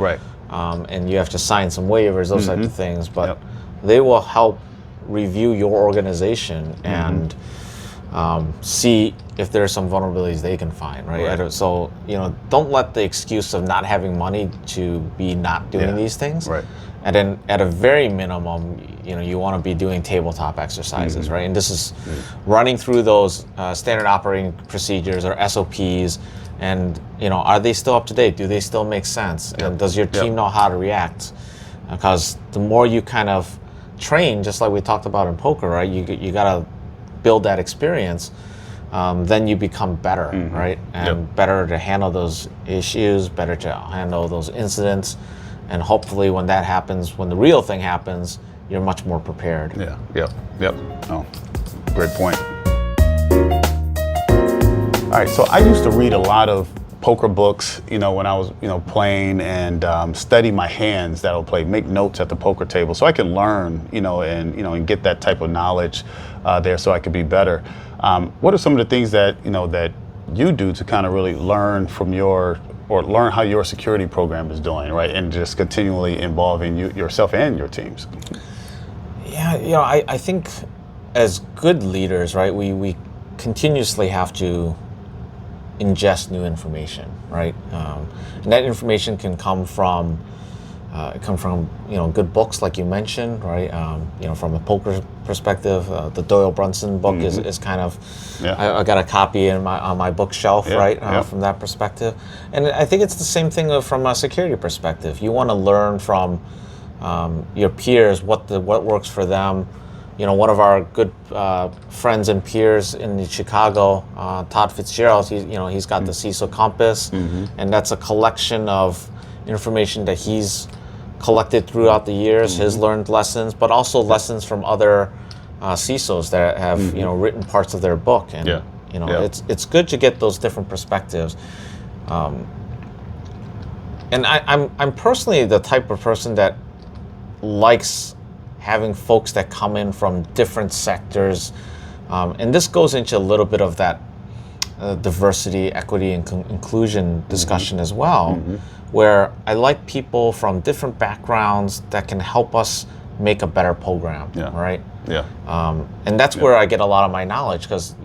[SPEAKER 2] and you have to sign some waivers, those types of things, but they will help review your organization and see if there's some vulnerabilities they can find, right? So, don't let the excuse of not having money to be not doing these things. And then at a very minimum, you want to be doing tabletop exercises, right? And this is running through those standard operating procedures or SOPs, and are they still up to date? Do they still make sense? And does your team know how to react? Because the more you kind of train, just like we talked about in poker, right? You got to build that experience. Then you become better, right? And better to handle those issues, better to handle those incidents. And hopefully when that happens, when the real thing happens, you're much more prepared.
[SPEAKER 1] Oh, great point. All right, so I used to read a lot of poker books, when I was, playing, and study my hands that I'll play, make notes at the poker table so I can learn, and get that type of knowledge there so I could be better. What are some of the things that, that you do to kind of really learn from learn how your security program is doing, right? And just continually involving yourself and your teams.
[SPEAKER 2] I think as good leaders, right, we continuously have to ingest new information, right? And that information can come from good books like you mentioned, right? From a poker perspective, the Doyle Brunson book is kind of, I got a copy on my bookshelf, right? From that perspective. And I think it's the same thing from a security perspective. You want to learn from your peers what works for them. One of our good friends and peers in Chicago, Todd Fitzgerald, he's got the CISO Compass, and that's a collection of information that he's collected throughout the years, his learned lessons, but also lessons from other CISOs that have written parts of their book, and it's good to get those different perspectives. And I'm personally the type of person that likes having folks that come in from different sectors, and this goes into a little bit of that diversity, equity, and inclusion discussion as well, where I like people from different backgrounds that can help us make a better program, right?
[SPEAKER 1] Yeah.
[SPEAKER 2] And that's where I get a lot of my knowledge, because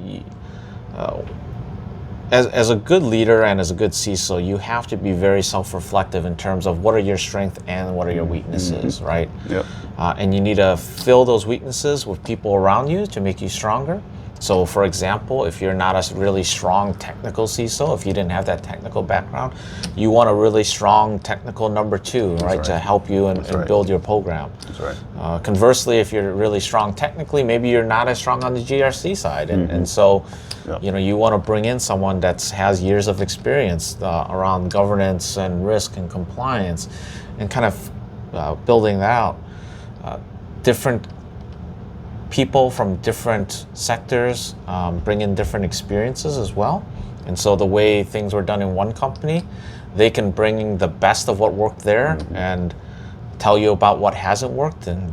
[SPEAKER 2] as a good leader and as a good CISO, you have to be very self-reflective in terms of what are your strengths and what are your weaknesses, right?
[SPEAKER 1] Yep.
[SPEAKER 2] And you need to fill those weaknesses with people around you to make you stronger. So for example, if you're not a really strong technical CISO, if you didn't have that technical background, you want a really strong technical number two, right, to help you and build your program.
[SPEAKER 1] That's right.
[SPEAKER 2] Conversely, if you're really strong technically, maybe you're not as strong on the GRC side. And so, you want to bring in someone that has years of experience around governance and risk and compliance, and kind of building that out. Different people from different sectors bring in different experiences as well. And so the way things were done in one company, they can bring the best of what worked there and tell you about what hasn't worked. And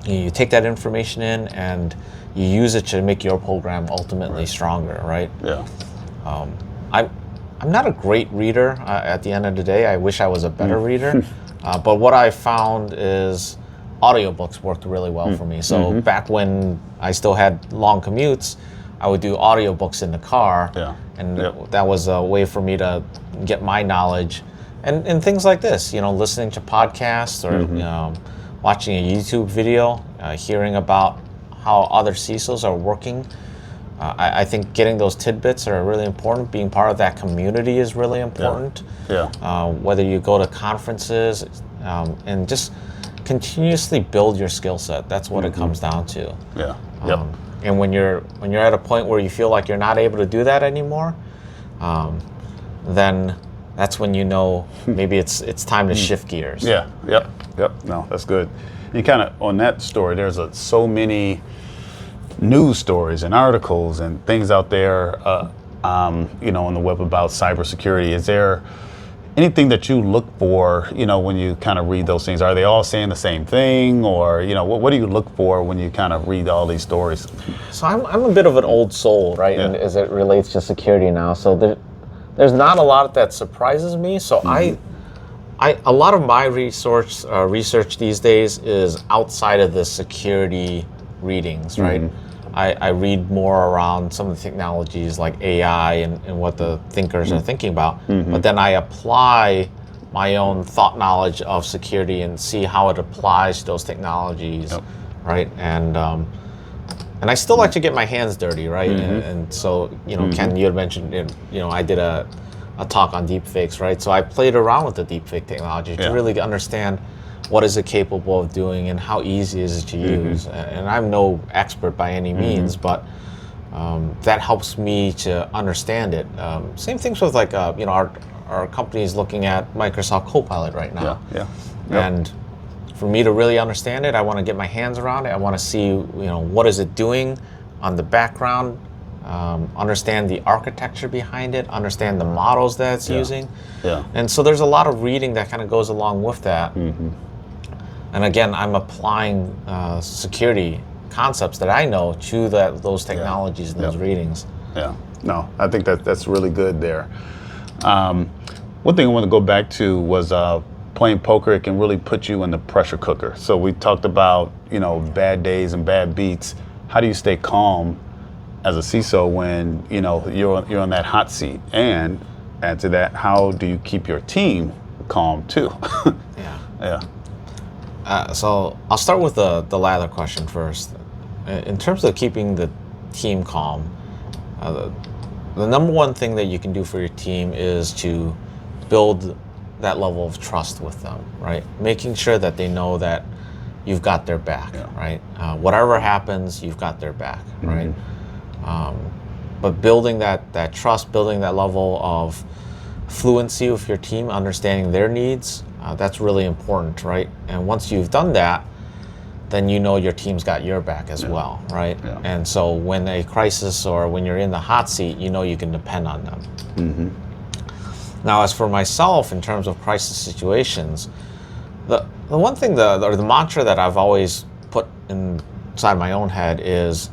[SPEAKER 2] you take that information in and you use it to make your program ultimately stronger, right?
[SPEAKER 1] Yeah.
[SPEAKER 2] I'm not a great reader at the end of the day. I wish I was a better reader. But what I found is audiobooks worked really well for me. So back when I still had long commutes, I would do audiobooks in the car, and that was a way for me to get my knowledge. And things like this, listening to podcasts or watching a YouTube video, hearing about how other CISOs are working. I think getting those tidbits are really important. Being part of that community is really important. Whether you go to conferences and just continuously build your skill set. That's what it comes down to. And when you're at a point where you feel like you're not able to do that anymore, then that's when maybe it's time to shift gears.
[SPEAKER 1] Yep. No, that's good. And kind of on that story, there's so many news stories and articles and things out there, on the web about cybersecurity. Is there anything that you look for, when you kind of read those things? Are they all saying the same thing, or what do you look for when you kind of read all these stories?
[SPEAKER 2] So I'm a bit of an old soul, right? And as it relates to security now, so there's not a lot that surprises me. So a lot of my research these days is outside of the security readings, right? I read more around some of the technologies like AI and what the thinkers are thinking about, but then I apply my own thought knowledge of security and see how it applies to those technologies, right? And I still like to get my hands dirty, right? And so, Ken, you had mentioned, I did a talk on deepfakes, right? So I played around with the deepfake technology to really understand what is it capable of doing and how easy is it to use. And I'm no expert by any means, but that helps me to understand it. Same things with our company is looking at Microsoft Copilot right now. And for me to really understand it, I want to get my hands around it. I want to see, what is it doing on the background, understand the architecture behind it, understand the models that it's using. And so there's a lot of reading that kind of goes along with that. And again, I'm applying security concepts that I know to those technologies and those readings. No, I think that's really good there. One thing I want to go back to was playing poker. It can really put you in the pressure cooker. So we talked about bad days and bad beats. How do you stay calm as a CISO when you're on that hot seat? And add to that, how do you keep your team calm too? So I'll start with the latter question first. In terms of keeping the team calm, the number one thing that you can do for your team is to build that level of trust with them, right? Making sure that they know that you've got their back, right? Whatever happens, you've got their back, right? But building that trust, building that level of fluency with your team, understanding their needs, That's really important, right? And once you've done that, then you know your team's got your back as well, right?
[SPEAKER 1] Yeah.
[SPEAKER 2] And so when a crisis or when you're in the hot seat, you know you can depend on them. Now, as for myself, in terms of crisis situations, the one thing, or the mantra that I've always put inside my own head is,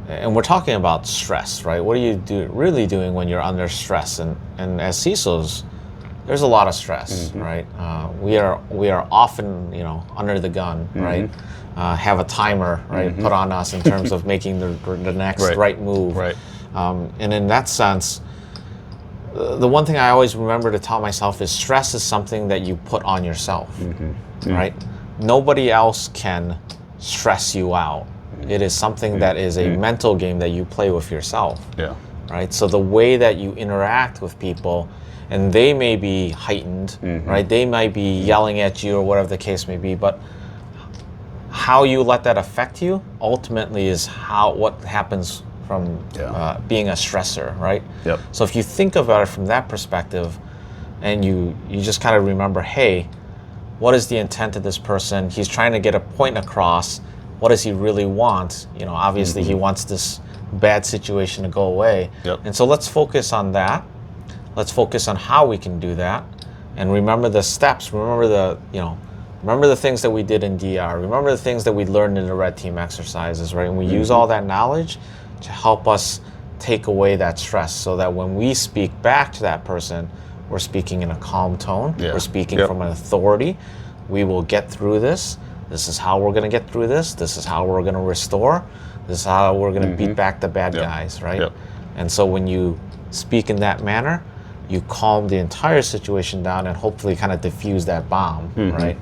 [SPEAKER 2] and we're talking about stress, right? What are you really doing when you're under stress? And as CISOs, there's a lot of stress, right? We are often, under the gun, right? Have a timer, right, put on us in terms of making the next right move.
[SPEAKER 1] Right.
[SPEAKER 2] And in that sense, the one thing I always remember to tell myself is stress is something that you put on yourself, right? Nobody else can stress you out. It is something that is a mental game that you play with yourself, right? So the way that you interact with people, and they may be heightened, right? They might be yelling at you or whatever the case may be, but how you let that affect you ultimately is what happens from being a stressor, right?
[SPEAKER 1] Yep.
[SPEAKER 2] So if you think about it from that perspective, and you just kind of remember, hey, what is the intent of this person? He's trying to get a point across. What does he really want? Obviously he wants this bad situation to go away.
[SPEAKER 1] Yep.
[SPEAKER 2] And so let's focus on that. Let's focus on how we can do that, and remember the steps. Remember the things that we did in DR. Remember the things that we learned in the red team exercises, right? And we use all that knowledge to help us take away that stress, so that when we speak back to that person, we're speaking in a calm tone. We're speaking from an authority. We will get through this. This is how we're going to get through this. This is how we're going to restore. This is how we're going to beat back the bad guys, right? And so when you speak in that manner, you calm the entire situation down and hopefully kind of diffuse that bomb, right?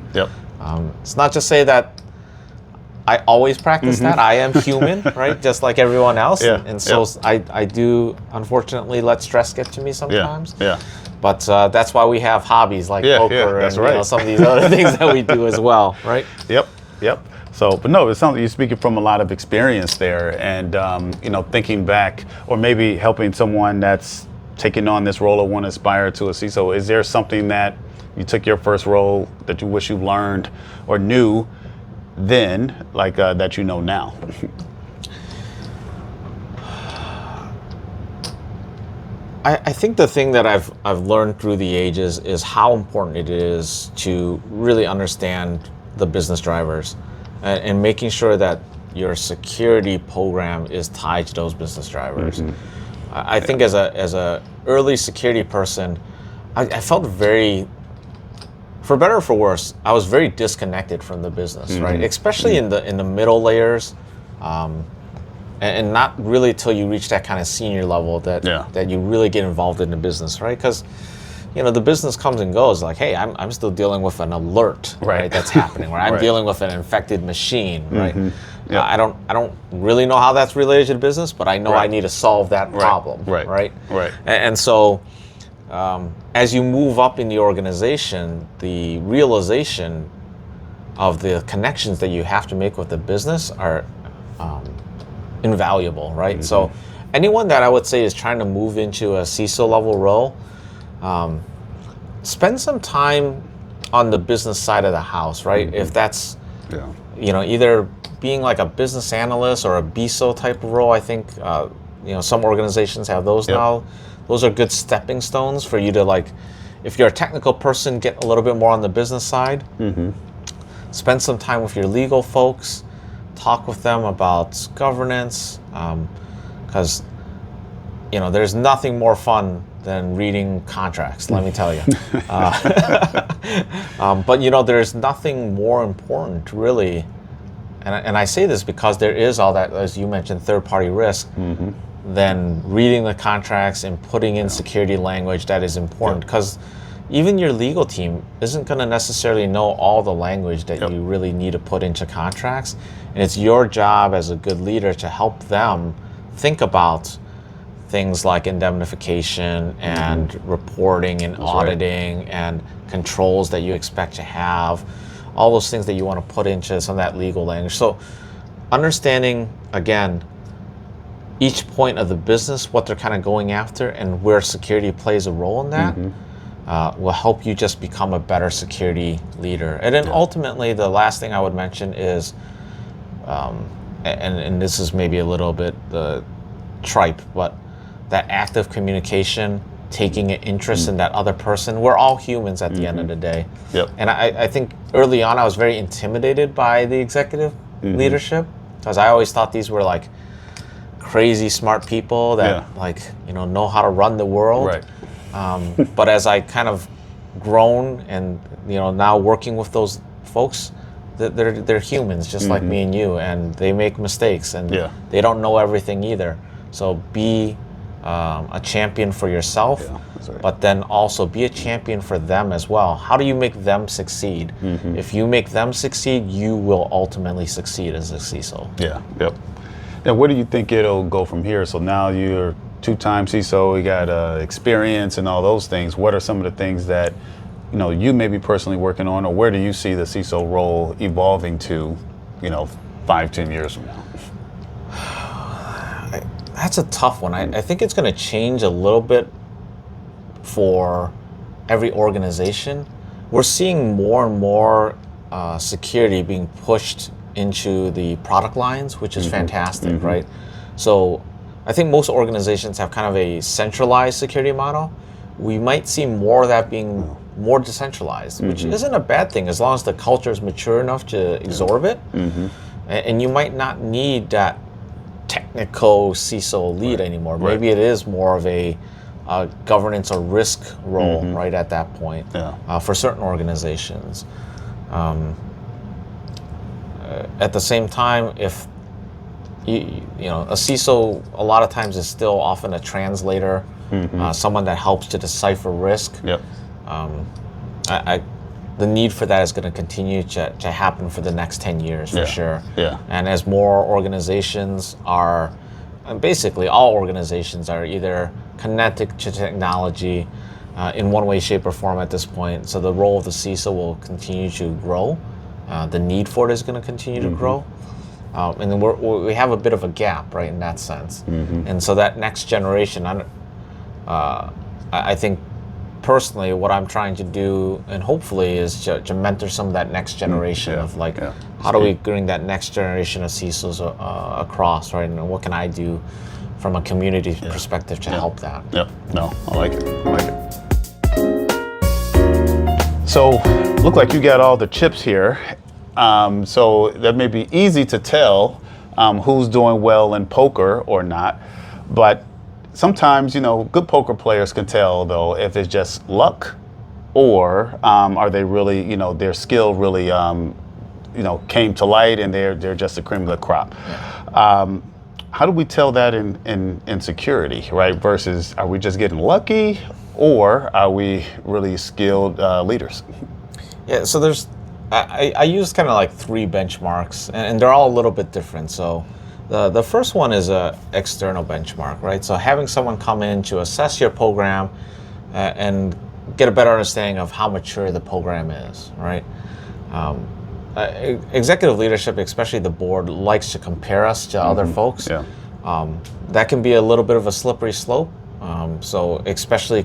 [SPEAKER 2] It's not to say that I always practice that. I am human, right? Just like everyone else. And so I do, unfortunately, let stress get to me sometimes. But that's why we have hobbies like poker and some of these other things that we do as well, right?
[SPEAKER 1] Yep. So, but no, it's something you're speaking from a lot of experience there, and thinking back, or maybe helping someone that's taking on this role or want to aspire to a CISO. Is there something that you took your first role that you wish you learned or knew then, like that you know now?
[SPEAKER 2] I think the thing that I've learned through the ages is how important it is to really understand the business drivers, and making sure that your security program is tied to those business drivers. I think as a early security person, I felt very, for better or for worse, I was very disconnected from the business, right? Especially in the middle layers, and not really till you reach that kind of senior level that you really get involved in the business, right? Because the business comes and goes. Like, hey, I'm still dealing with an alert, right? That's happening, right? I'm dealing with an infected machine, right? I don't really know how that's related to the business, but I know I need to solve that problem, right? And so, as you move up in the organization, the realization of the connections that you have to make with the business are invaluable, right? So, anyone that I would say is trying to move into a CISO level role, spend some time on the business side of the house, right? If that's either being like a business analyst or a BISO type of role. I think some organizations have those now. Those are good stepping stones for you to, like, if you're a technical person, get a little bit more on the business side. Spend some time with your legal folks, talk with them about governance, because there's nothing more fun than reading contracts, let me tell you. But there's nothing more important, really, and I say this because there is all that, as you mentioned, third-party risk, than reading the contracts and putting in security language that is important, because even your legal team isn't going to necessarily know all the language that you really need to put into contracts, and it's your job as a good leader to help them think about things like indemnification and reporting and auditing and controls that you expect to have, all those things that you want to put into some of that legal language. So understanding, again, each point of the business, what they're kind of going after, and where security plays a role in that, will help you just become a better security leader. And then ultimately, the last thing I would mention is, and this is maybe a little bit tripe, but that active communication, taking an interest in that other person. We're all humans at the end of the day.
[SPEAKER 1] Yep.
[SPEAKER 2] And I think early on I was very intimidated by the executive leadership, because I always thought these were like crazy smart people that know how to run the world.
[SPEAKER 1] Right.
[SPEAKER 2] But as I kind of grown and now working with those folks, they're humans just like me and you, and they make mistakes, and they don't know everything either. So be a champion for yourself,
[SPEAKER 1] that's right.
[SPEAKER 2] but then also be a champion for them as well. How do you make them succeed? If you make them succeed, you will ultimately succeed as a CISO.
[SPEAKER 1] Yeah. Yep. Now, where do you think it'll go from here? So now you're two-time CISO, you got experience and all those things. What are some of the things that you may be personally working on, or where do you see the CISO role evolving to 5-10 years from now?
[SPEAKER 2] That's a tough one. I think it's going to change a little bit for every organization. We're seeing more and more security being pushed into the product lines, which is fantastic, right? So I think most organizations have kind of a centralized security model. We might see more of that being more decentralized, which isn't a bad thing as long as the culture is mature enough to absorb it. And you might not need that technical CISO lead anymore. Maybe it is more of a governance or risk role right at that point for certain organizations. At the same time, if a CISO a lot of times is still often a translator, someone that helps to decipher risk. The need for that is going to continue to happen for the next 10 years for sure. And as more organizations are, and basically all organizations are either connected to technology in one way, shape, or form at this point. So the role of the CISO will continue to grow. The need for it is going to continue to grow. And then we have a bit of a gap, right, in that sense. And so that next generation, I think personally what I'm trying to do, and hopefully, is to mentor some of that next generation of how do we bring that next generation of CISOs across, right? And what can I do from a community perspective to help that?
[SPEAKER 1] No, I like it. So, look like you got all the chips here. So that may be easy to tell who's doing well in poker or not, but sometimes, good poker players can tell, though, if it's just luck or are they really, their skill really, came to light and they're just the cream of the crop. How do we tell that in security, right? Versus, are we just getting lucky or are we really skilled leaders?
[SPEAKER 2] Yeah, so I use kind of like 3 benchmarks, and they're all a little bit different. So the first one is a external benchmark, right? So having someone come in to assess your program and get a better understanding of how mature the program is, right? Executive leadership, especially the board, likes to compare us to other folks. That can be a little bit of a slippery slope. So especially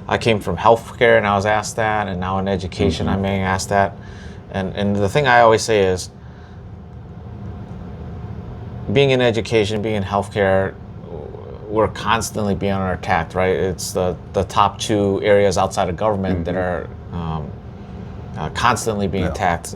[SPEAKER 2] I came from healthcare and I was asked that, and now in education I'm being asked that. And the thing I always say is, being in education, being in healthcare, we're constantly being under attack, right? It's the top 2 areas outside of government that are constantly being attacked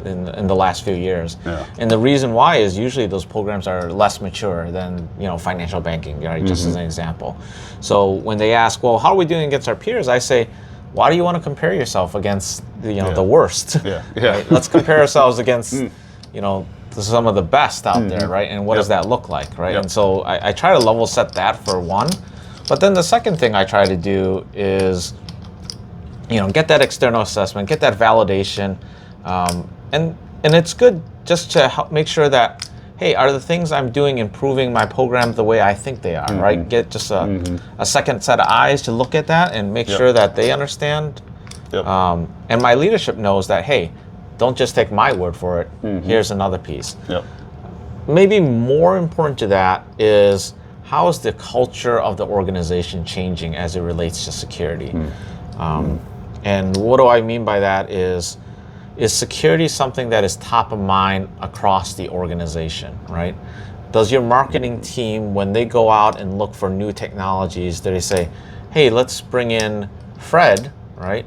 [SPEAKER 2] in the last few years. And the reason why is usually those programs are less mature than financial banking, right? Just as an example. So when they ask, well, how are we doing against our peers? I say, why do you want to compare yourself against the worst? Right? Let's compare ourselves against some of the best out there, right? And what does that look like, right? And so I try to level set that for one. But then the second thing I try to do is get that external assessment, get that validation, and it's good just to help make sure that, hey, are the things I'm doing improving my program the way I think they are, right? Get just a second set of eyes to look at that and make sure that they understand. And my leadership knows that, hey, don't just take my word for it. Here's another piece. Maybe more important to that is, how is the culture of the organization changing as it relates to security? And what do I mean by that is security something that is top of mind across the organization, right? Does your marketing team, when they go out and look for new technologies, do they say, hey, let's bring in Fred, right,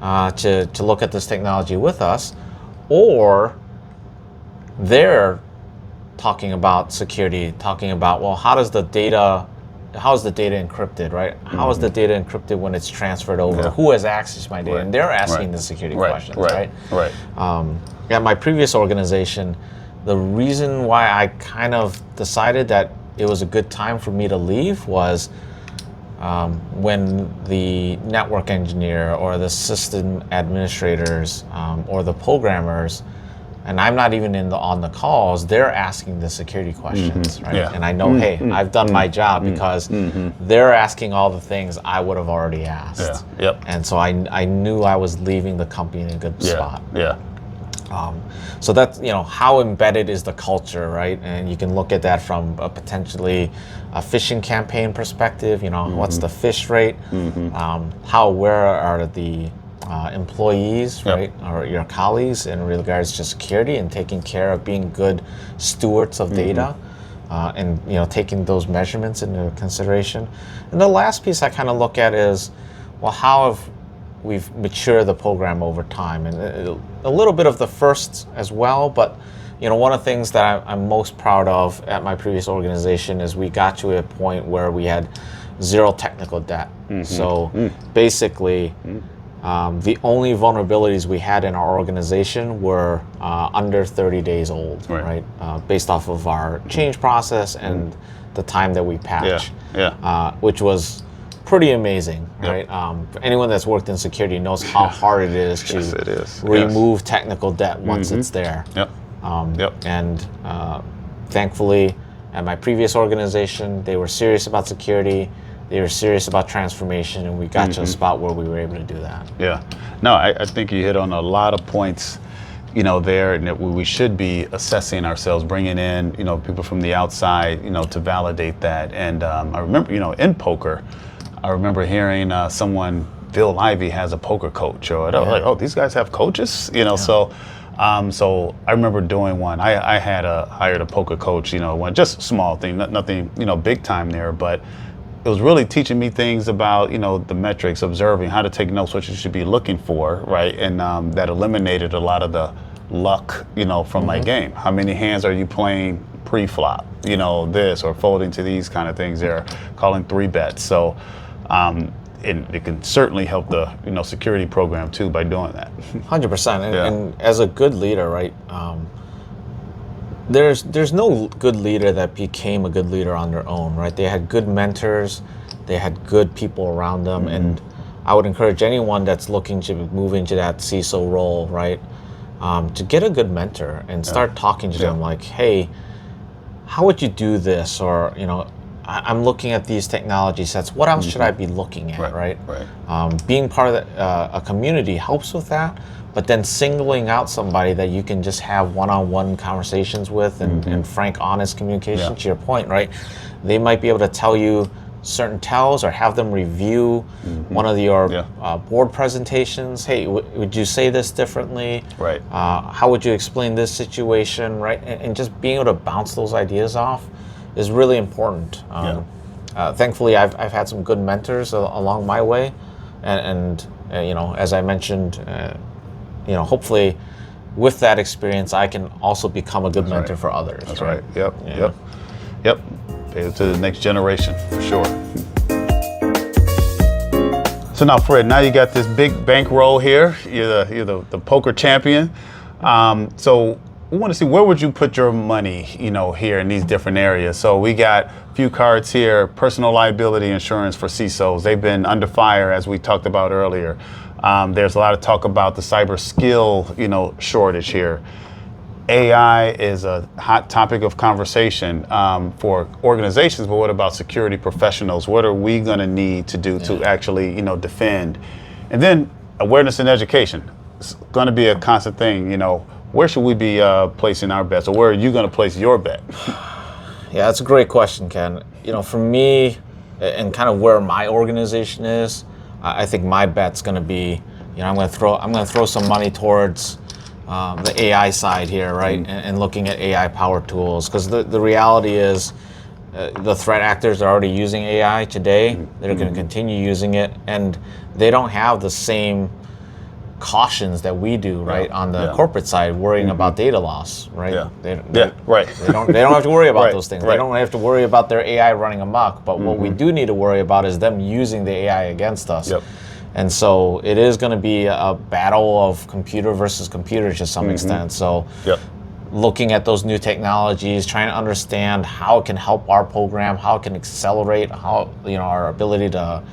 [SPEAKER 2] to look at this technology with us? Or they're talking about security, talking about, well, how is the data encrypted, right? How is the data encrypted when it's transferred over?
[SPEAKER 1] Yeah.
[SPEAKER 2] Who has access to my data?
[SPEAKER 1] Right.
[SPEAKER 2] And they're asking
[SPEAKER 1] Right.
[SPEAKER 2] the security
[SPEAKER 1] Right.
[SPEAKER 2] questions,
[SPEAKER 1] Right.
[SPEAKER 2] right?
[SPEAKER 1] Right.
[SPEAKER 2] At my previous organization, the reason why I kind of decided that it was a good time for me to leave was when the network engineer or the system administrators or the programmers, and I'm not even on the calls, they're asking the security questions, right?
[SPEAKER 1] Yeah.
[SPEAKER 2] And I know, hey, I've done my job because they're asking all the things I would have already asked.
[SPEAKER 1] Yeah. Yep.
[SPEAKER 2] And so I knew I was leaving the company in a good spot.
[SPEAKER 1] Yeah.
[SPEAKER 2] So that's, how embedded is the culture, right? And you can look at that from a potentially a phishing campaign perspective. What's the phish rate? How aware are the employees,
[SPEAKER 1] Yep.
[SPEAKER 2] right, or your colleagues in regards to security and taking care of being good stewards of data, and taking those measurements into consideration. And the last piece I kind of look at is, well, how have we've matured the program over time, and a little bit of the first as well. But one of the things that I'm most proud of at my previous organization is we got to a point where we had zero technical debt. So basically, the only vulnerabilities we had in our organization were under 30 days old, right? Based off of our change process and the time that we patch, which was pretty amazing, right? For anyone that's worked in security knows how hard it is to remove technical debt once it's there. And thankfully, at my previous organization, they were serious about security. They were serious about transformation, and we got to a spot where we were able to do that.
[SPEAKER 1] Yeah. No, I think you hit on a lot of points, there, and that we should be assessing ourselves, bringing in, people from the outside, to validate that. And I remember, in poker, I remember hearing someone, Bill Ivey has a poker coach, or like, oh, these guys have coaches, So I remember doing one. I had hired a poker coach, one just small thing, nothing, big time there, but it was really teaching me things about, the metrics, observing how to take notes, what you should be looking for, right? And that eliminated a lot of the luck, from my game. How many hands are you playing pre-flop? This, or folding to these kind of things. They're calling 3-bets. So, and it can certainly help the security program too by doing that.
[SPEAKER 2] 100%. And as a good leader, right? There's no good leader that became a good leader on their own, right? They had good mentors, they had good people around them, and I would encourage anyone that's looking to move into that CISO role, right, to get a good mentor and start talking to them like, hey, how would you do this? Or I'm looking at these technology sets. What else should I be looking at, right? Being part of a community helps with that, but then singling out somebody that you can just have one-on-one conversations with and frank, honest communication, to your point, right? They might be able to tell you certain tells or have them review one of your board presentations. Hey, would you say this differently?
[SPEAKER 1] Right.
[SPEAKER 2] How would you explain this situation, right? And just being able to bounce those ideas off is really important. Thankfully, I've had some good mentors along my way, and as I mentioned, hopefully, with that experience, I can also become a good mentor for others.
[SPEAKER 1] That's right. Yep. Pay it to the next generation for sure. So now, Fred, now you got this big bankroll here. You're the poker champion. So we want to see, where would you put your money, here in these different areas? So we got a few cards here: personal liability insurance for CISOs. They've been under fire, as we talked about earlier. There's a lot of talk about the cyber skill, shortage here. AI is a hot topic of conversation for organizations, but what about security professionals? What are we going to need to do to actually, defend? And then awareness and education. It's going to be a constant thing, Where should we be placing our bets, or where are you going to place your bet?
[SPEAKER 2] Yeah, that's a great question, Ken. For me, and kind of where my organization is, I think my bet's going to be, I'm going to throw some money towards the AI side here, right? And looking at AI powered tools, because the reality is the threat actors are already using AI today. They're going to continue using it, and they don't have the same cautions that we do, right, on the corporate side, worrying about data loss, right?
[SPEAKER 1] Right.
[SPEAKER 2] They don't have to worry about those things.
[SPEAKER 1] Right.
[SPEAKER 2] They don't have to worry about their AI running amok. But what we do need to worry about is them using the AI against us.
[SPEAKER 1] Yep.
[SPEAKER 2] And so it is going to be a battle of computer versus computer to some extent. So looking at those new technologies, trying to understand how it can help our program, how it can accelerate our ability to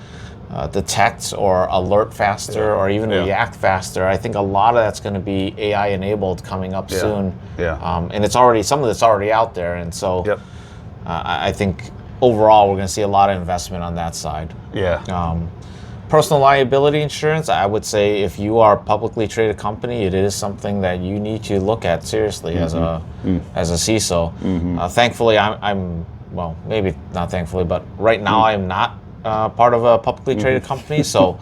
[SPEAKER 2] detect or alert faster or even react faster. I think a lot of that's going to be AI enabled coming up soon. And it's already, some of it's already out there. And so I think overall we're going to see a lot of investment on that side. Personal liability insurance, I would say if you are a publicly traded company, it is something that you need to look at seriously as a CISO. Thankfully, I'm well, maybe not thankfully, but right now I'm not part of a publicly traded company. So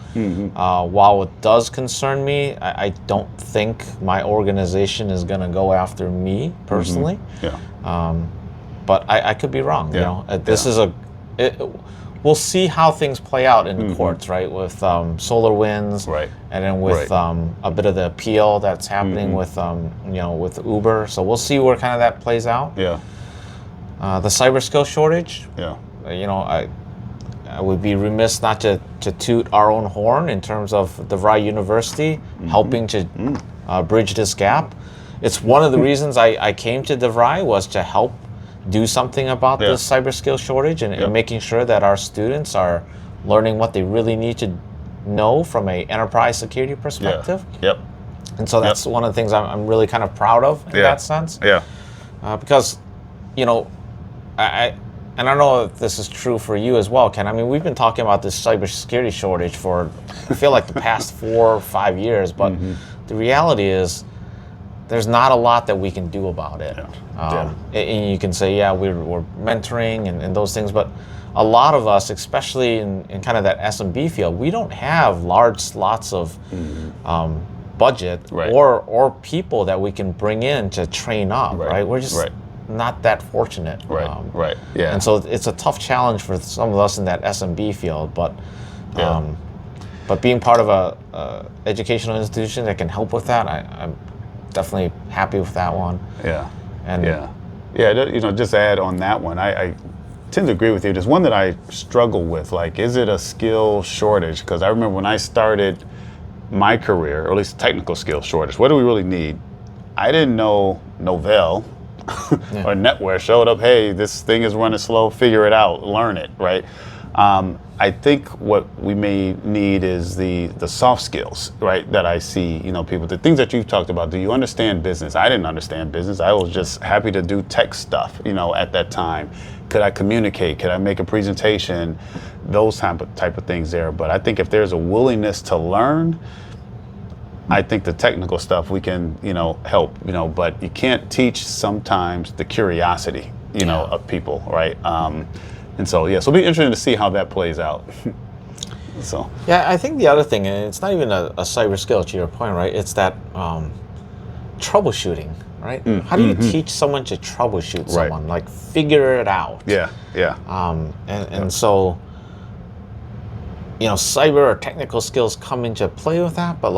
[SPEAKER 2] while it does concern me, I don't think my organization is going to go after me personally. But I could be wrong. This is we'll see how things play out in the courts, right? With SolarWinds, and then with a bit of the appeal that's happening with with Uber. So we'll see where kind of that plays out. The cyber skill shortage. I would be remiss not to toot our own horn in terms of DeVry University helping to bridge this gap. It's one of the reasons I came to DeVry was to help do something about this cyber skill shortage and making sure that our students are learning what they really need to know from a enterprise security perspective. And so that's one of the things I'm really kind of proud of in that sense. Because, I don't know if this is true for you as well, Ken. I mean, we've been talking about this cybersecurity shortage for, I feel like, the past 4 or 5 years, but the reality is there's not a lot that we can do about it. And you can say, we're mentoring and those things, but a lot of us, especially in kind of that SMB field, we don't have large slots of budget or people that we can bring in to train up, right? We're just not that fortunate. And so it's a tough challenge for some of us in that SMB field, but being part of a educational institution that can help with that, I'm definitely happy with that one.
[SPEAKER 1] Just to add on that one, I tend to agree with you. There's one that I struggle with, like, is it a skill shortage? Because I remember when I started my career, or at least technical skill shortage, what do we really need? I didn't know Novell or NetWare showed up, hey, this thing is running slow, figure it out, learn it, right? I think what we may need is the soft skills, right? That I see, people, the things that you've talked about. Do you understand business? I didn't understand business. I was just happy to do tech stuff, at that time. Could I communicate? Could I make a presentation? Those type of things there. But I think if there's a willingness to learn, I think the technical stuff we can, help, but you can't teach sometimes the curiosity, of people, right? And so, it'll be interesting to see how that plays out.
[SPEAKER 2] I think the other thing, and it's not even a cyber skill to your point, right? It's that troubleshooting, right? How do you teach someone to troubleshoot someone, like figure it out? And so, cyber or technical skills come into play with that, but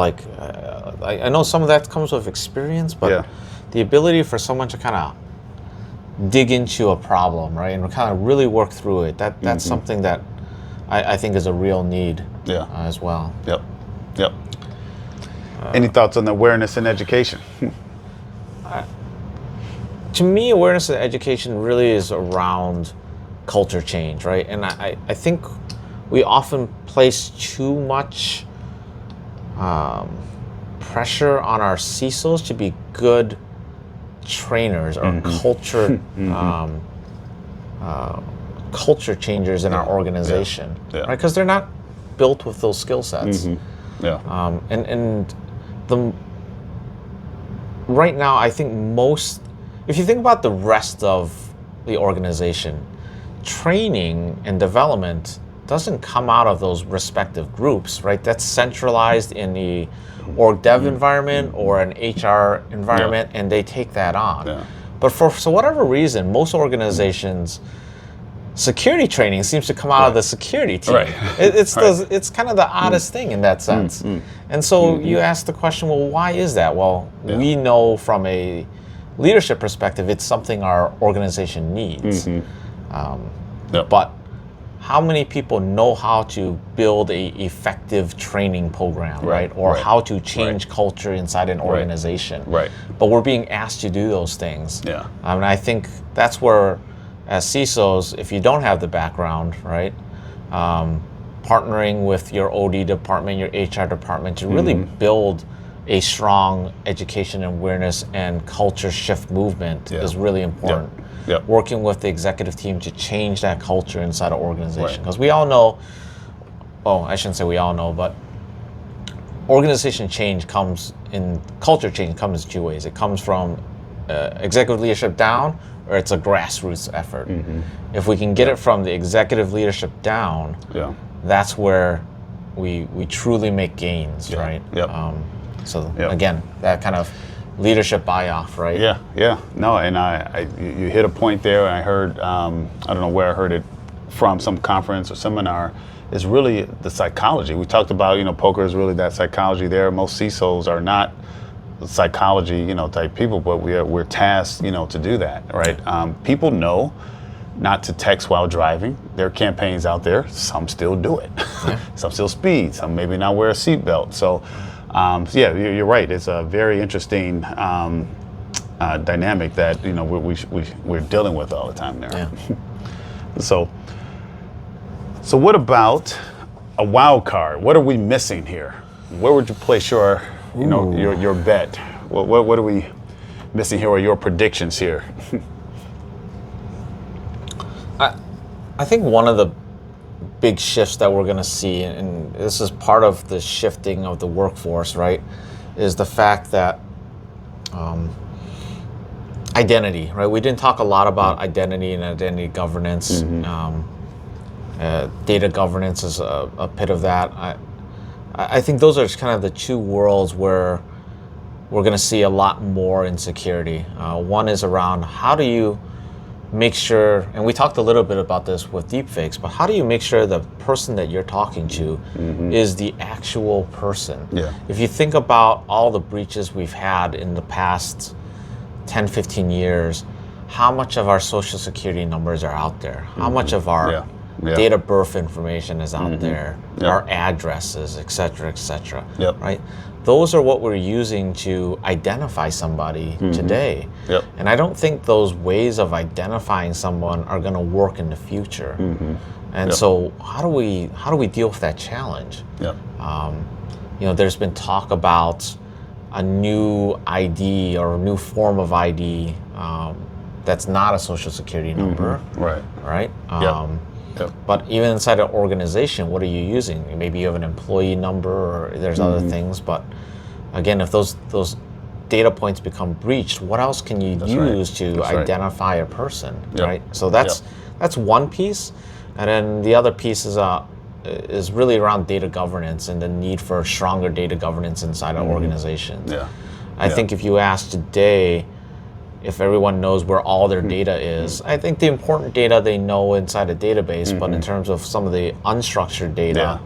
[SPEAKER 2] I know some of that comes with experience, but the ability for someone to kind of dig into a problem, right, and kind of really work through it, that's something that I think is a real need as well.
[SPEAKER 1] Any thoughts on the awareness in education?
[SPEAKER 2] To me, awareness in education really is around culture change, right? And I think we often place too much pressure on our CISOs to be good trainers or culture changers in our organization, right? Because they're not built with those skill sets. And right now, I think if you think about the rest of the organization, training and development doesn't come out of those respective groups, right? That's centralized in the org dev environment or an HR environment, and they take that on.
[SPEAKER 1] Yeah.
[SPEAKER 2] But for whatever reason, most organizations, security training seems to come out of the security team.
[SPEAKER 1] Right.
[SPEAKER 2] It's kind of the oddest thing in that sense. And so you ask the question, well, why is that? Well, we know from a leadership perspective, it's something our organization needs. But how many people know how to build a effective training program, right? Or how to change culture inside an organization.
[SPEAKER 1] Right.
[SPEAKER 2] But we're being asked to do those things.
[SPEAKER 1] Yeah.
[SPEAKER 2] And I think that's where, as CISOs, if you don't have the background, right, partnering with your OD department, your HR department to really build a strong education awareness and culture shift movement is really important. Working with the executive team to change that culture inside an organization. Because we all know, I shouldn't say we all know, but organization change culture change comes in two ways. It comes from executive leadership down, or it's a grassroots effort. If we can get it from the executive leadership down, that's where we truly make gains, right? Again, that kind of leadership buy-off, right?
[SPEAKER 1] No, and you hit a point there, and I heard, I don't know where I heard it from, some conference or seminar, is really the psychology. We talked about, poker is really that psychology there. Most CISOs are not psychology, type people, but we're tasked, to do that, right? People know not to text while driving. There are campaigns out there. Some still do it. Some still speed. Some maybe not wear a seatbelt. So, you're right. It's a very interesting dynamic that we're dealing with all the time there. So what about a wild card? What are we missing here? Where would you place your bet? What are we missing here, or your predictions here?
[SPEAKER 2] I think one of the big shifts that we're going to see, and this is part of the shifting of the workforce, right, is the fact that identity, right? We didn't talk a lot about identity and identity governance. Data governance is a bit of that. I think those are kind of the two worlds where we're going to see a lot more in security. One is around how do you make sure, and we talked a little bit about this with deepfakes, but how do you make sure the person that you're talking to is the actual person? If you think about all the breaches we've had in the past 10, 15 years, how much of our social security numbers are out there? How much of our date of birth information is out there? Our addresses, et cetera, right? Those are what we're using to identify somebody today. And I don't think those ways of identifying someone are going to work in the future. And so how do we deal with that challenge? There's been talk about a new ID or a new form of ID that's not a social security number. Right? But even inside an organization, what are you using? Maybe you have an employee number, or there's other things. But again, if those data points become breached, what else can you use to identify a person, right? So that's one piece, and then the other piece is really around data governance and the need for stronger data governance inside an organization. I think if you ask today, if everyone knows where all their data is, I think the important data they know inside a database, but in terms of some of the unstructured data,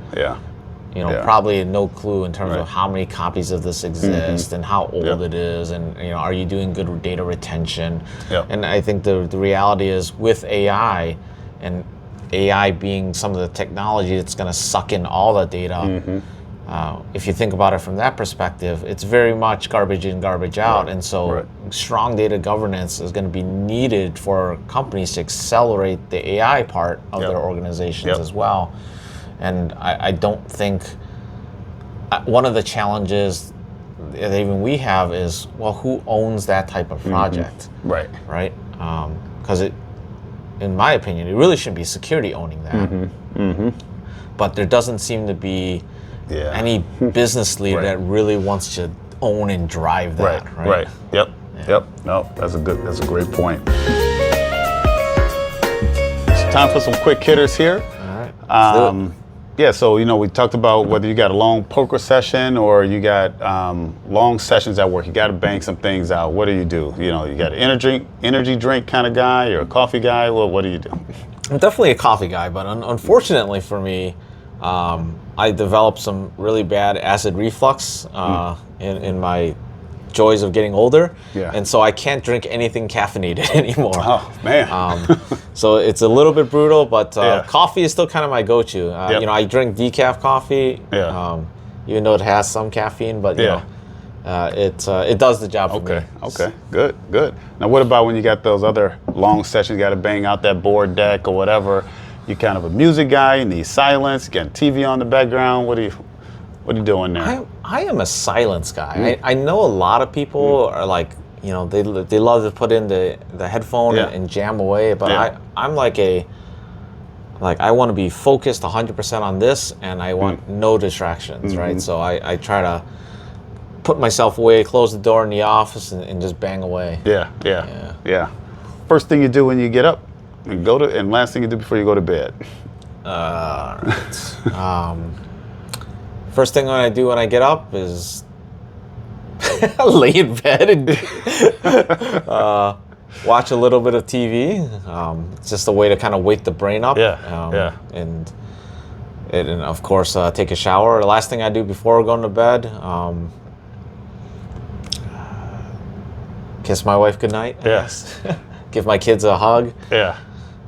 [SPEAKER 2] probably no clue in terms of how many copies of this exist and how old it is, and are you doing good data retention? And I think the reality is with AI, and AI being some of the technology that's going to suck in all the data, if you think about it from that perspective, it's very much garbage in, garbage out. And so strong data governance is going to be needed for companies to accelerate the AI part of their organizations as well. And I don't think, one of the challenges that even we have is, well, who owns that type of project? Right? Because in my opinion, it really shouldn't be security owning that. But there doesn't seem to be any business leader that really wants to own and drive that.
[SPEAKER 1] No, that's a great point. It's time for some quick hitters here. Yeah, so we talked about whether you got a long poker session or you got long sessions at work. You got to bang some things out. What do? You got an energy drink kind of guy or a coffee guy. Well, what do you do?
[SPEAKER 2] I'm definitely a coffee guy, but unfortunately for me, I developed some really bad acid reflux in my joys of getting older, and so I can't drink anything caffeinated anymore.
[SPEAKER 1] Oh man!
[SPEAKER 2] So it's a little bit brutal, but coffee is still kind of my go-to. I drink decaf coffee, even though it has some caffeine, but it does the job for me.
[SPEAKER 1] Okay, good. Now, what about when you got those other long sessions? You got to bang out that board deck or whatever. You kind of a music guy. You need silence. You got TV on the background. What are you doing there?
[SPEAKER 2] I am a silence guy. I know a lot of people are like, they love to put in the headphone and jam away, but I'm like I want to be focused 100% on this, and I want no distractions, right? So I try to put myself away, close the door in the office, and just bang away.
[SPEAKER 1] Yeah. First thing you do when you get up, and last thing you do before you go to bed.
[SPEAKER 2] First thing I do when I get up is lay in bed and watch a little bit of TV. It's just a way to kind of wake the brain up. And of course take a shower. The last thing I do before going to bed, kiss my wife goodnight.
[SPEAKER 1] Yes.
[SPEAKER 2] Give my kids a hug.
[SPEAKER 1] Yeah.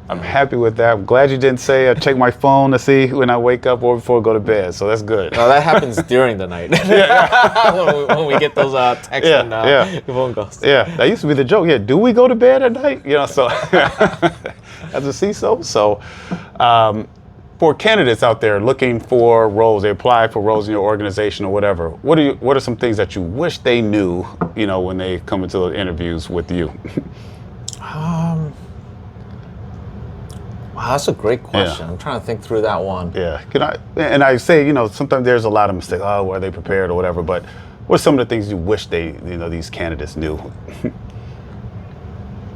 [SPEAKER 1] I'm happy with that. I'm glad you didn't say check my phone to see when I wake up or before I go to bed. So that's good.
[SPEAKER 2] No, that happens during the night. when we get those texts and your phone goes.
[SPEAKER 1] Yeah, that used to be the joke. Yeah, do we go to bed at night? So as a CISO. So for candidates out there looking for roles, they apply for roles in your organization or whatever. What are some things that you wish they knew? When they come into the interviews with you.
[SPEAKER 2] Wow, that's a great question. I'm trying to think through that one.
[SPEAKER 1] Yeah. I say, sometimes there's a lot of mistakes. Oh, were they prepared or whatever? But what are some of the things you wish these candidates knew?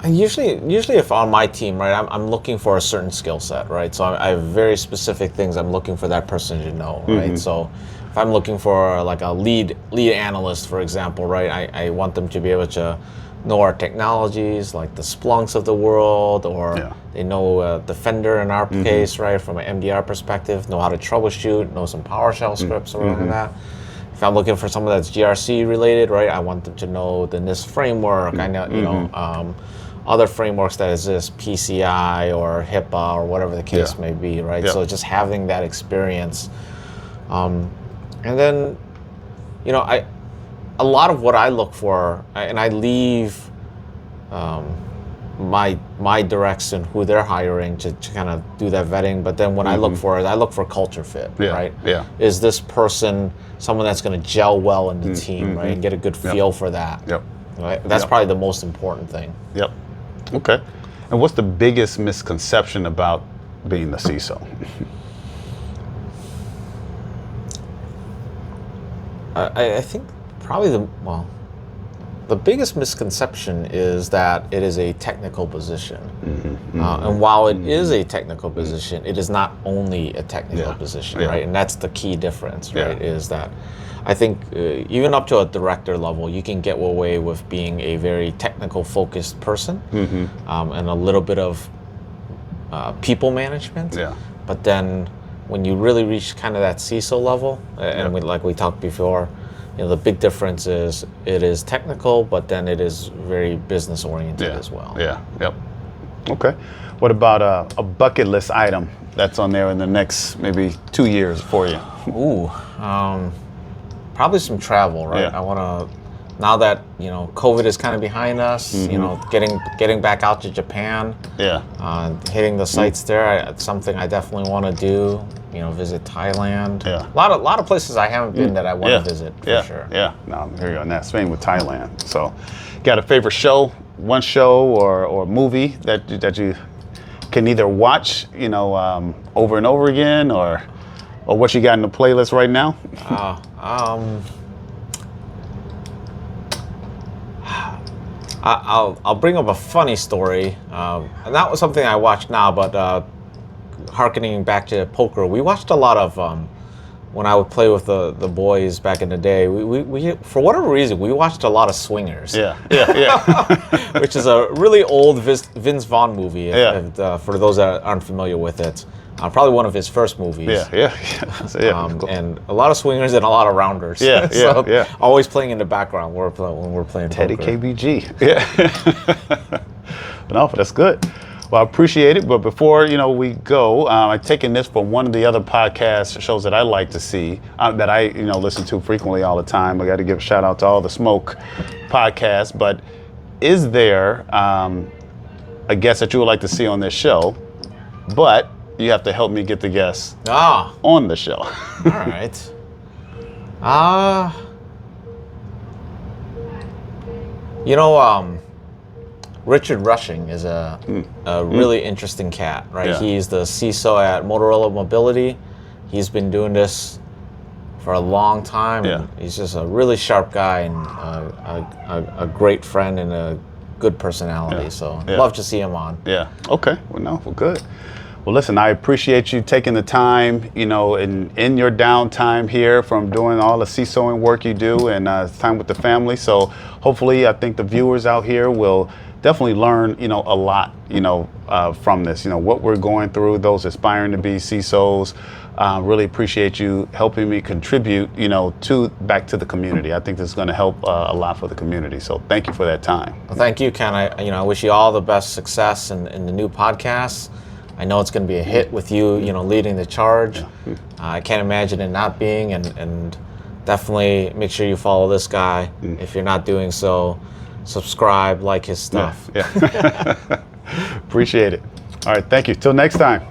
[SPEAKER 2] And usually if on my team, right, I'm looking for a certain skill set, right? So I have very specific things I'm looking for that person to know, right? So if I'm looking for like a lead analyst, for example, right, I want them to be able to know our technologies, like the Splunks of the world, or they know Defender in our case, right, from an MDR perspective, know how to troubleshoot, know some PowerShell scripts around that. If I'm looking for someone that's GRC related, right, I want them to know the NIST framework. I know, other frameworks that exist, PCI or HIPAA or whatever the case may be, right? So just having that experience, and then, a lot of what I look for, and I leave my directs and who they're hiring to kind of do that vetting. But then what I look for culture fit, right? Yeah. Is this person someone that's going to gel well in the team, right? And get a good feel for that. Yep. Right? That's probably the most important thing.
[SPEAKER 1] Yep. Okay. And what's the biggest misconception about being the CISO?
[SPEAKER 2] I think probably the biggest misconception is that it is a technical position. And while it is a technical position, it is not only a technical position, right? And that's the key difference, right? Is that I think even up to a director level, you can get away with being a very technical focused person and a little bit of people management. But then when you really reach kind of that CISO level, and like we talked before, the big difference is it is technical, but then it is very business oriented as well.
[SPEAKER 1] Okay. What about a bucket list item that's on there in the next maybe 2 years for you?
[SPEAKER 2] Probably some travel, right? I want to, now that COVID is kind of behind us, getting back out to Japan, hitting the sites there. It's something I definitely want to do. Visit Thailand. A lot of places I haven't been that I want to visit for sure.
[SPEAKER 1] No, I'm here on that. Same with Thailand. So, got a favorite show, one show or movie that you can either watch, over and over again, or what you got in the playlist right now?
[SPEAKER 2] I'll bring up a funny story, and that was something I watched now, but harkening back to poker, we watched a lot of when I would play with the boys back in the day. We for whatever reason we watched a lot of Swingers.
[SPEAKER 1] Yeah.
[SPEAKER 2] Which is a really old Vince Vaughn movie. For those that aren't familiar with it. Probably one of his first movies.
[SPEAKER 1] Cool.
[SPEAKER 2] And a lot of swingers and a lot of rounders. So always playing in the background when we're playing
[SPEAKER 1] Teddy
[SPEAKER 2] poker.
[SPEAKER 1] KBG. Yeah. No, that's good. Well, I appreciate it. But before we go, I'm taking this from one of the other podcast shows that I like to see, that I listen to frequently all the time. I got to give a shout out to All the Smoke podcast. But is there a guest that you would like to see on this show? But you have to help me get the guests on the show.
[SPEAKER 2] All right. Richard Rushing is a really interesting cat, right?
[SPEAKER 1] Yeah.
[SPEAKER 2] He's the CISO at Motorola Mobility. He's been doing this for a long time.
[SPEAKER 1] Yeah.
[SPEAKER 2] And he's just a really sharp guy and a great friend and a good personality. So love to see him on.
[SPEAKER 1] Yeah. Okay. Well, good. Well, listen, I appreciate you taking the time, in your downtime here from doing all the CISOing work you do and time with the family. So hopefully, I think the viewers out here will definitely learn, a lot, from this, what we're going through, those aspiring to be CISOs. Really appreciate you helping me contribute, back to the community. I think this is going to help a lot for the community. So thank you for that time.
[SPEAKER 2] Well, thank you, Ken. I wish you all the best success in the new podcast. I know it's going to be a hit with you, leading the charge. I can't imagine it not being, and definitely make sure you follow this guy. If you're not doing so, subscribe, like his stuff.
[SPEAKER 1] Appreciate it. All right, thank you. Till next time.